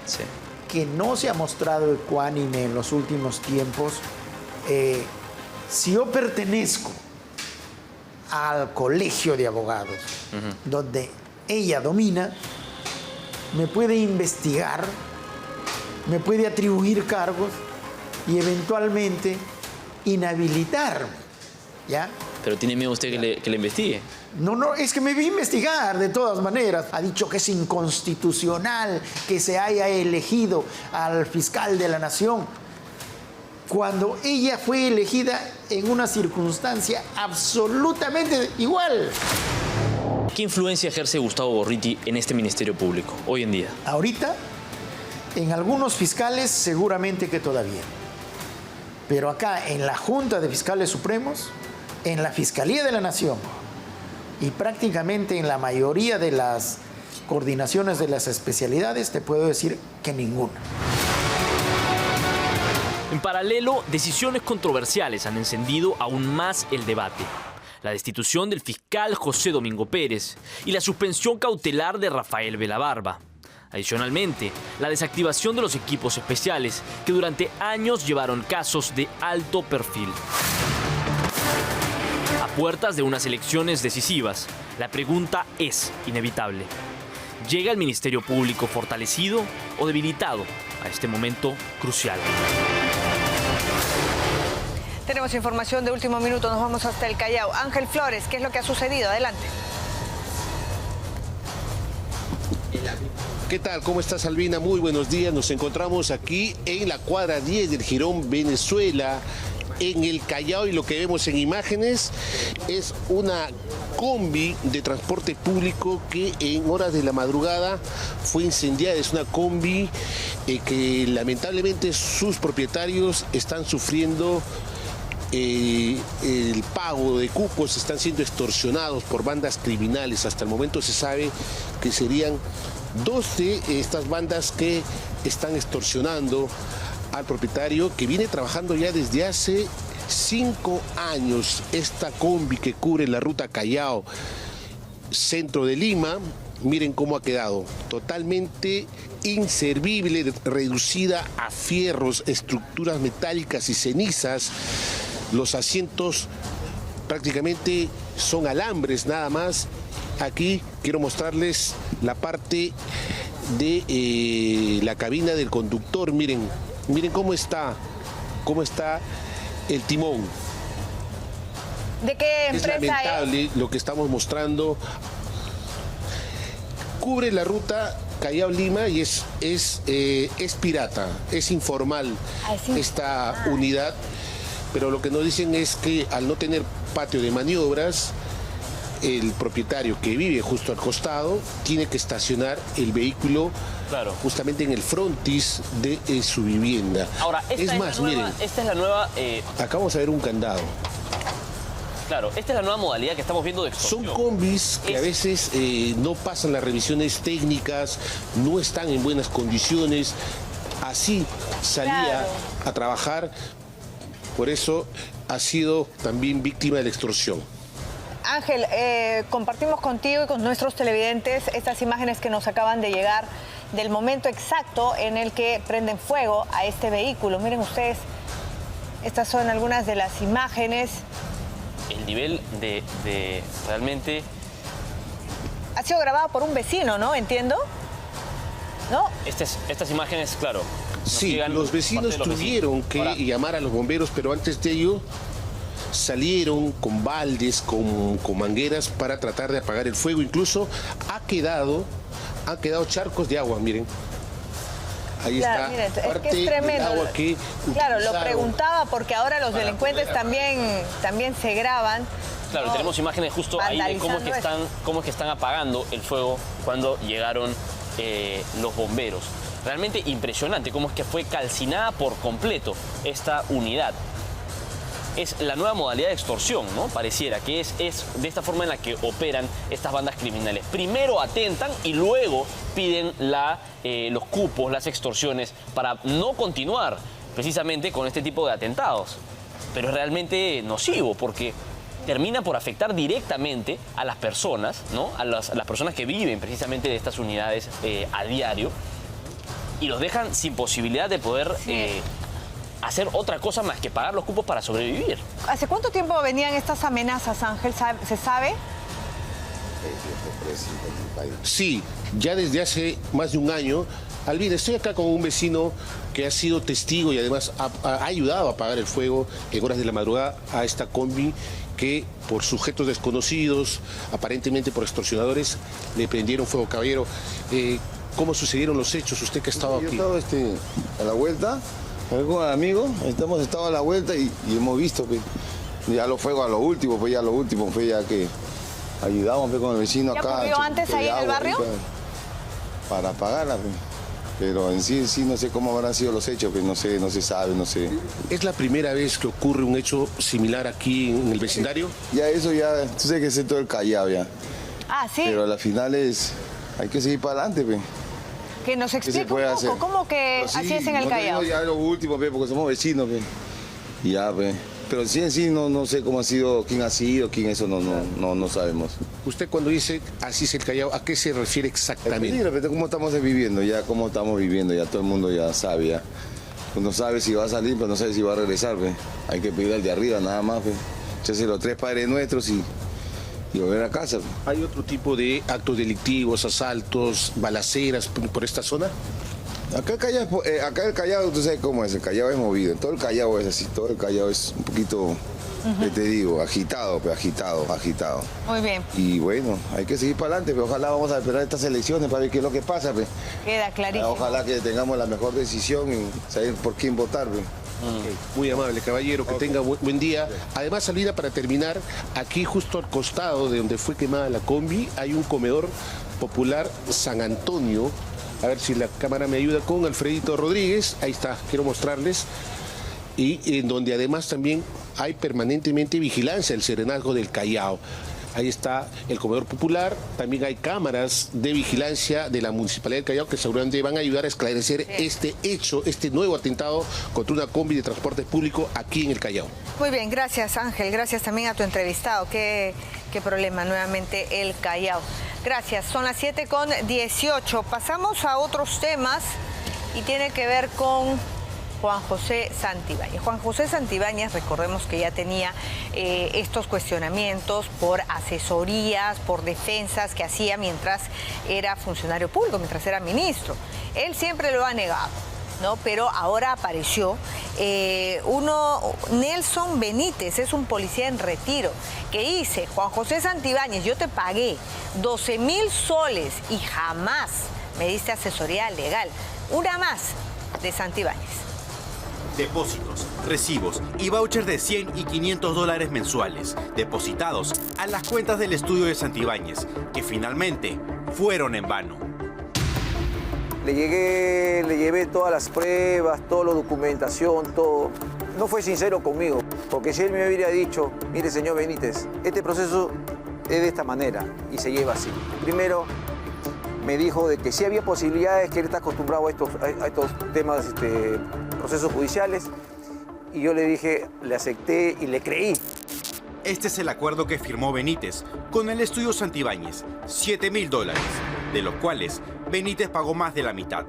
que no se ha mostrado ecuánime en los últimos tiempos, si yo pertenezco al Colegio de Abogados, donde ella domina, me puede investigar, me puede atribuir cargos y eventualmente inhabilitarme, ¿ya? Pero tiene miedo usted que le investigue. No, es que me vi a investigar de todas maneras. Ha dicho que es inconstitucional que se haya elegido al fiscal de la Nación, cuando ella fue elegida en una circunstancia absolutamente igual. ¿Qué influencia ejerce Gustavo Gorriti en este Ministerio Público hoy en día? Ahorita, en algunos fiscales seguramente que todavía. Pero acá, en la Junta de Fiscales Supremos, en la Fiscalía de la Nación y prácticamente en la mayoría de las coordinaciones de las especialidades, te puedo decir que ninguna. En paralelo, decisiones controversiales han encendido aún más el debate. La destitución del fiscal José Domingo Pérez y la suspensión cautelar de Rafael Velabarba. Adicionalmente, la desactivación de los equipos especiales que durante años llevaron casos de alto perfil. A puertas de unas elecciones decisivas, la pregunta es inevitable. ¿Llega el Ministerio Público fortalecido o debilitado a este momento crucial? Tenemos información de último minuto, nos vamos hasta el Callao. Ángel Flores, ¿qué es lo que ha sucedido? Adelante. ¿Qué tal? ¿Cómo estás, Albina? Muy buenos días. Nos encontramos aquí en la cuadra 10 del Jirón, Venezuela, en el Callao, y lo que vemos en imágenes es una combi de transporte público que en horas de la madrugada fue incendiada. Es una combi que lamentablemente sus propietarios están sufriendo el pago de cupos, están siendo extorsionados por bandas criminales. Hasta el momento se sabe que serían 2 de estas bandas que están extorsionando al propietario, que viene trabajando ya desde hace 5 años. Esta combi que cubre la ruta Callao, centro de Lima, miren cómo ha quedado, totalmente inservible, reducida a fierros, estructuras metálicas y cenizas. Los asientos prácticamente son alambres nada más. Aquí quiero mostrarles la parte de la cabina del conductor. Miren cómo está el timón. ¿De qué empresa es? Lamentable lo que estamos mostrando. Cubre la ruta Callao-Lima y es pirata, es informal esta unidad. Pero lo que nos dicen es que al no tener patio de maniobras, el propietario que vive justo al costado tiene que estacionar el vehículo justamente en el frontis de su vivienda. Ahora, miren, esta es la nueva... Acá vamos a ver un candado. Claro, esta es la nueva modalidad que estamos viendo de extorsión. Son combis que a veces no pasan las revisiones técnicas, no están en buenas condiciones. Así salía a trabajar. Por eso ha sido también víctima de la extorsión. Ángel, compartimos contigo y con nuestros televidentes estas imágenes que nos acaban de llegar del momento exacto en el que prenden fuego a este vehículo. Miren ustedes, estas son algunas de las imágenes. El nivel de realmente... Ha sido grabado por un vecino, ¿no? Entiendo. ¿No? Estas imágenes, claro. Sí, los vecinos tuvieron que llamar a los bomberos, pero antes de ello salieron con baldes, con mangueras para tratar de apagar el fuego. Incluso han quedado charcos de agua, miren. Ahí claro, está. Miren, es parte que es tremendo. del agua que claro, lo preguntaba porque ahora los delincuentes también se graban. Claro, tenemos imágenes justo ahí de cómo es que están apagando el fuego cuando llegaron los bomberos. Realmente impresionante cómo es que fue calcinada por completo esta unidad. Es la nueva modalidad de extorsión, ¿no? Pareciera que es de esta forma en la que operan estas bandas criminales. Primero atentan y luego piden los cupos, las extorsiones, para no continuar precisamente con este tipo de atentados. Pero es realmente nocivo porque termina por afectar directamente a las personas, ¿no? A las personas que viven precisamente de estas unidades a diario y los dejan sin posibilidad de poder hacer otra cosa más que pagar los cupos para sobrevivir. ¿Hace cuánto tiempo venían estas amenazas, Ángel? ¿Se sabe? Sí, ya desde hace más de un año. Alvin, estoy acá con un vecino que ha sido testigo y además ha ayudado a apagar el fuego en horas de la madrugada a esta combi que por sujetos desconocidos, aparentemente por extorsionadores, le prendieron fuego. Caballero, ¿cómo sucedieron los hechos? Usted que ha estado aquí. Yo estaba a la vuelta, con el amigo, hemos estado a la vuelta y hemos visto que ya lo fuego a lo último, pues ya lo último fue ya que ayudamos con el vecino acá. ¿Ya ocurrió antes ahí en el barrio? Para apagarla, pues. Pero en sí no sé cómo habrán sido los hechos, pues no se sabe, no sé. ¿Es la primera vez que ocurre un hecho similar aquí en el vecindario? Ya eso ya, tú sabes que es todo el Callao ya. Ah, sí. Pero a la final hay que seguir para adelante, pues. Que nos explique un poco, hacer? ¿Cómo que Pero sí, así es en el Callao? Ya lo último, pues, porque somos vecinos, pues. Y ya, pues. Pero en sí no sé cómo ha sido, quién eso no sabemos. Usted cuando dice así es el Callao, ¿a qué se refiere exactamente? El peligro, cómo estamos viviendo, ya todo el mundo ya sabe, ya. Uno sabe si va a salir, pero no sabe si va a regresar, pues. Hay que pedir al de arriba nada más, pues. Echarse los 3 padres nuestros y volver a casa. Pues. ¿Hay otro tipo de actos delictivos, asaltos, balaceras por esta zona? Acá el Callao, tú sabes cómo es, el Callao es movido, todo el Callao es así, todo el Callao es un poquito, te digo, agitado. Muy bien. Y bueno, hay que seguir para adelante, pero ojalá vamos a esperar estas elecciones para ver qué es lo que pasa. Pues. Queda clarísimo. Ojalá que tengamos la mejor decisión y saber por quién votar. Pues. Okay. Muy amable, caballero, que tenga buen día. Además, Salida, para terminar, aquí justo al costado de donde fue quemada la combi, hay un comedor popular San Antonio. A ver si la cámara me ayuda con Alfredito Rodríguez. Ahí está, quiero mostrarles. Y en donde además también hay permanentemente vigilancia del Serenazgo del Callao. Ahí está el comedor popular. También hay cámaras de vigilancia de la Municipalidad del Callao que seguramente van a ayudar a esclarecer este hecho, este nuevo atentado contra una combi de transporte público aquí en el Callao. Muy bien, gracias Ángel. Gracias también a tu entrevistado. Qué problema, nuevamente el Callao. Gracias, son las 7:18. Pasamos a otros temas y tiene que ver con Juan José Santibáñez. Juan José Santibáñez, recordemos que ya tenía estos cuestionamientos por asesorías, por defensas que hacía mientras era funcionario público, mientras era ministro. Él siempre lo ha negado, ¿no? Pero ahora apareció Nelson Benítez, es un policía en retiro, que dice: Juan José Santibáñez, yo te pagué 12.000 soles y jamás me diste asesoría legal. Una más de Santibáñez. Depósitos, recibos y vouchers de $100 y $500 mensuales, depositados a las cuentas del estudio de Santibáñez, que finalmente fueron en vano. Le llevé todas las pruebas, toda la documentación, todo. No fue sincero conmigo, porque si él me hubiera dicho: mire, señor Benítez, este proceso es de esta manera y se lleva así. Primero, me dijo de que sí había posibilidades, que él está acostumbrado a estos temas, procesos judiciales, Y yo le dije, le acepté y le creí. Este es el acuerdo que firmó Benítez con el estudio Santibáñez, $7.000, de los cuales Benítez pagó más de la mitad.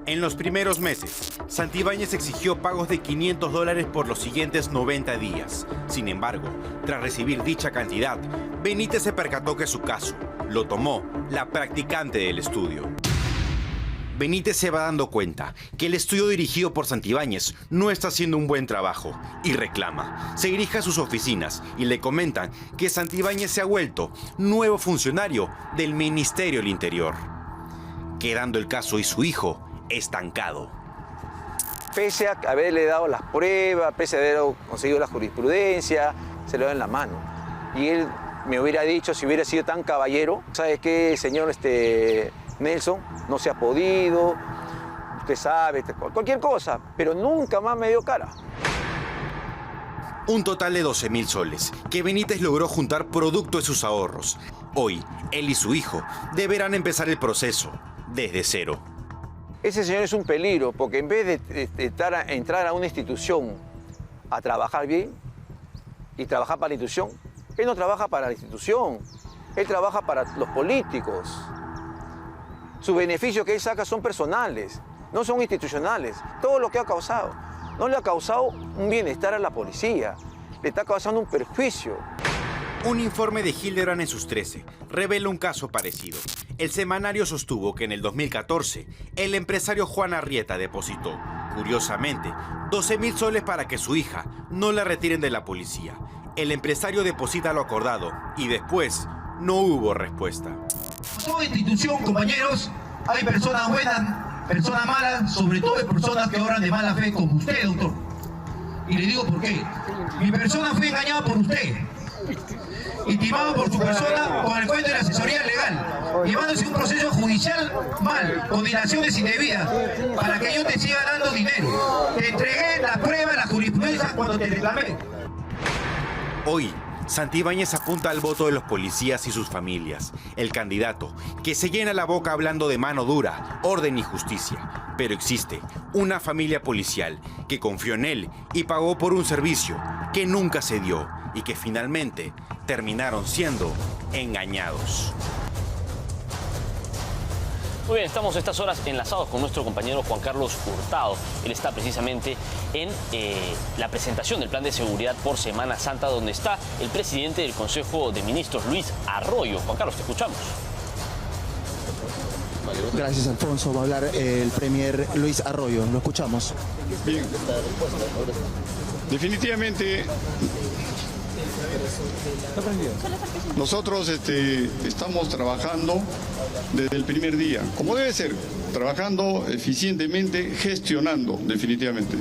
En los primeros meses, Santibáñez exigió pagos de $500 por los siguientes 90 días. Sin embargo, tras recibir dicha cantidad, Benítez se percató que su caso lo tomó la practicante del estudio. Benítez se va dando cuenta que el estudio dirigido por Santibáñez no está haciendo un buen trabajo y reclama. Se dirige a sus oficinas y le comentan que Santibáñez se ha vuelto nuevo funcionario del Ministerio del Interior, quedando el caso y su hijo estancado. Pese a haberle dado las pruebas, pese a haber conseguido la jurisprudencia, se le da en la mano. Y él me hubiera dicho, si hubiera sido tan caballero, ¿sabes qué, señor Nelson? No se ha podido, usted sabe, cualquier cosa, pero nunca más me dio cara. Un total de 12.000 soles que Benítez logró juntar producto de sus ahorros. Hoy, él y su hijo deberán empezar el proceso desde cero. Ese señor es un peligro, porque en vez de entrar a una institución a trabajar bien y trabajar para la institución, él no trabaja para la institución, él trabaja para los políticos. Sus beneficios que él saca son personales, no son institucionales. Todo lo que ha causado, no le ha causado un bienestar a la policía, le está causando un perjuicio. Un informe de Hildebrand en sus 13 revela un caso parecido. El semanario sostuvo que en el 2014 el empresario Juan Arrieta depositó, curiosamente, 12.000 soles para que su hija no la retiren de la policía. El empresario deposita lo acordado y después no hubo respuesta. En toda institución, compañeros, hay personas buenas, personas malas, sobre todo hay personas que obran de mala fe como usted, doctor. Y le digo por qué. Mi persona fue engañada por usted, intimado por su persona con el cuento de la asesoría legal, llevándose un proceso judicial mal, con dilaciones indebidas, para que yo te siga dando dinero. Te entregué la prueba, la jurisprudencia cuando te reclamé. Hoy, Santibáñez apunta al voto de los policías y sus familias. El candidato que se llena la boca hablando de mano dura, orden y justicia. Pero existe una familia policial que confió en él y pagó por un servicio que nunca se dio y que finalmente terminaron siendo engañados. Muy bien, estamos a estas horas enlazados con nuestro compañero Juan Carlos Hurtado. Él está precisamente en la presentación del plan de seguridad por Semana Santa, donde está el presidente del Consejo de Ministros, Luis Arroyo. Juan Carlos, te escuchamos. Gracias, Alfonso. Va a hablar el premier Luis Arroyo. Lo escuchamos. Bien. Definitivamente nosotros estamos trabajando desde el primer día, como debe ser, trabajando eficientemente, gestionando definitivamente.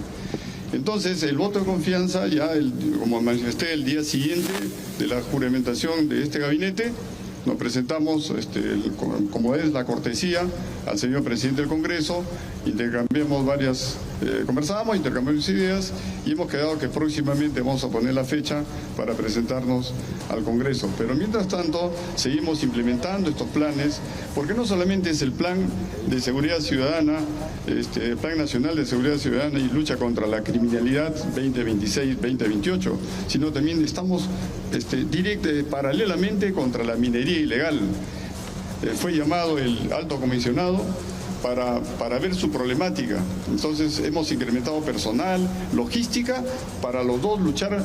Entonces, el voto de confianza, ya como manifesté el día siguiente de la juramentación de este gabinete, nos presentamos, como es la cortesía, al señor presidente del Congreso, conversábamos, intercambiamos ideas y hemos quedado que próximamente vamos a poner la fecha para presentarnos al Congreso. Pero mientras tanto, seguimos implementando estos planes, porque no solamente es el plan de seguridad ciudadana, Plan Nacional de Seguridad Ciudadana y Lucha contra la Criminalidad 2026-2028, sino también estamos paralelamente contra la minería ilegal. Fue llamado el alto comisionado para ver su problemática. Entonces hemos incrementado personal, logística, para los dos luchar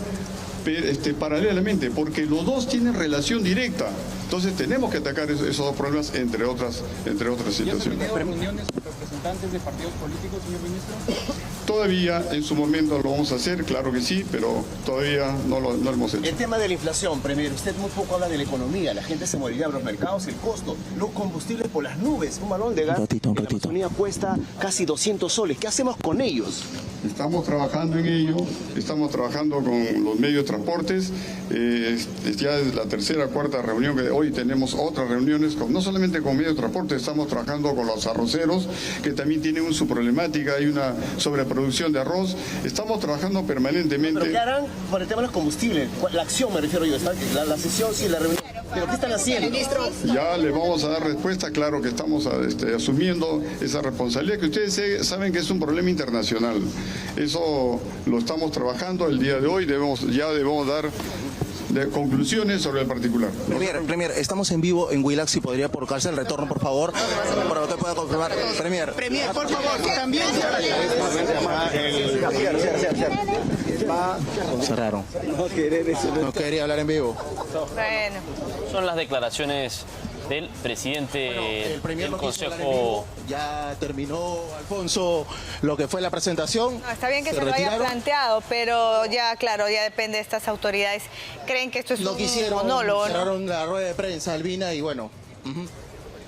paralelamente, porque los dos tienen relación directa. Entonces tenemos que atacar esos dos problemas, entre otras situaciones. ¿Reuniones con representantes de partidos políticos, señor ministro? Todavía en su momento lo vamos a hacer, claro que sí, pero todavía no lo hemos hecho. El tema de la inflación, premier, usted muy poco habla de la economía, la gente se moriría en los mercados, el costo, los combustibles por las nubes, un balón de gas en la Amazonía cuesta casi 200 soles. ¿Qué hacemos con ellos? Estamos trabajando en ello, estamos trabajando con los medios de transportes, ya es la tercera o cuarta reunión que hoy tenemos otras reuniones, no solamente con medios de transporte, estamos trabajando con los arroceros, que también tienen su problemática, hay una sobreproducción de arroz, estamos trabajando permanentemente. ¿Pero qué harán por el tema de los combustibles? La acción me refiero yo, la sesión, sí, la reunión. ¿Pero qué están haciendo, ministro? Ya le vamos a dar respuesta, claro que estamos asumiendo esa responsabilidad que ustedes saben que es un problema internacional. Eso lo estamos trabajando el día de hoy, debemos dar conclusiones sobre el particular. Premier, estamos en vivo en Willax, si podría colocarse el retorno, por favor, para que usted pueda confirmar. Premier, por favor, también cerraron. No quería hablar en vivo. Bueno. Son las declaraciones del presidente el Premier del no quiso hablar en Consejo. vivo. Ya terminó, Alfonso, lo que fue la presentación. No, está bien que se lo haya planteado, pero ya, claro, ya depende de estas autoridades. Creen que esto es un monólogo, ¿no? Cerraron la rueda de prensa, Albina, y bueno.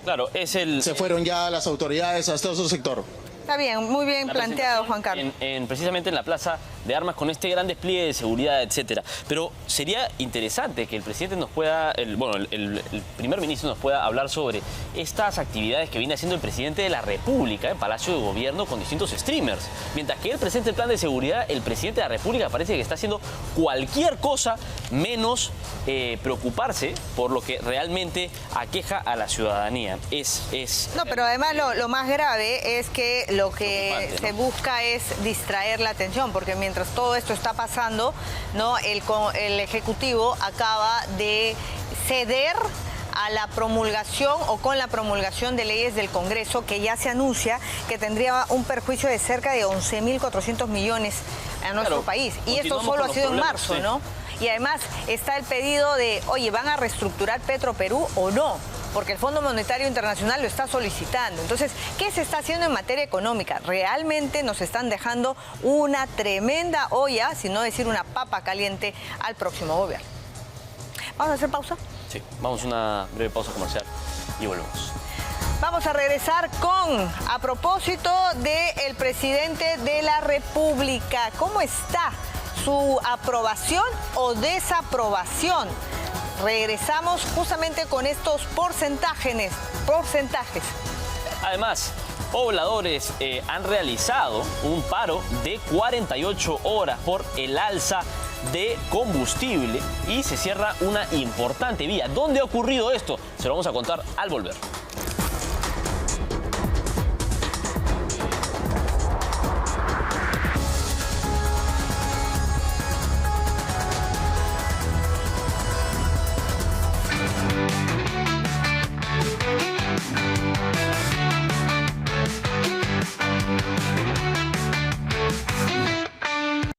Claro, es el... Se fueron ya las autoridades hasta otro sector. Está bien, muy bien planteado, Juan Carlos. Precisamente en la Plaza de Armas, con este gran despliegue de seguridad, etcétera. Pero sería interesante que el presidente nos pueda, el primer ministro nos pueda hablar sobre estas actividades que viene haciendo el presidente de la República en Palacio de Gobierno con distintos streamers. Mientras que él presenta el plan de seguridad, el presidente de la República parece que está haciendo cualquier cosa menos preocuparse por lo que realmente aqueja a la ciudadanía. No, pero además lo más grave es que lo que se busca es distraer la atención, porque mientras todo esto está pasando, ¿no? El Ejecutivo acaba de ceder a la promulgación o con la promulgación de leyes del Congreso, que ya se anuncia que tendría un perjuicio de cerca de 11.400 millones a nuestro país. Y esto solo ha sido en marzo, ¿no? Y además está el pedido de, oye, ¿van a reestructurar Petroperú o no? Porque el Fondo Monetario Internacional lo está solicitando. Entonces, ¿qué se está haciendo en materia económica? Realmente nos están dejando una tremenda olla, si no decir una papa caliente, al próximo gobierno. ¿Vamos a hacer pausa? Sí, vamos a una breve pausa comercial y volvemos. Vamos a regresar a propósito del presidente de la República. ¿Cómo está su aprobación o desaprobación? Regresamos justamente con estos porcentajes. Además, pobladores han realizado un paro de 48 horas por el alza de combustible y se cierra una importante vía. ¿Dónde ha ocurrido esto? Se lo vamos a contar al volver.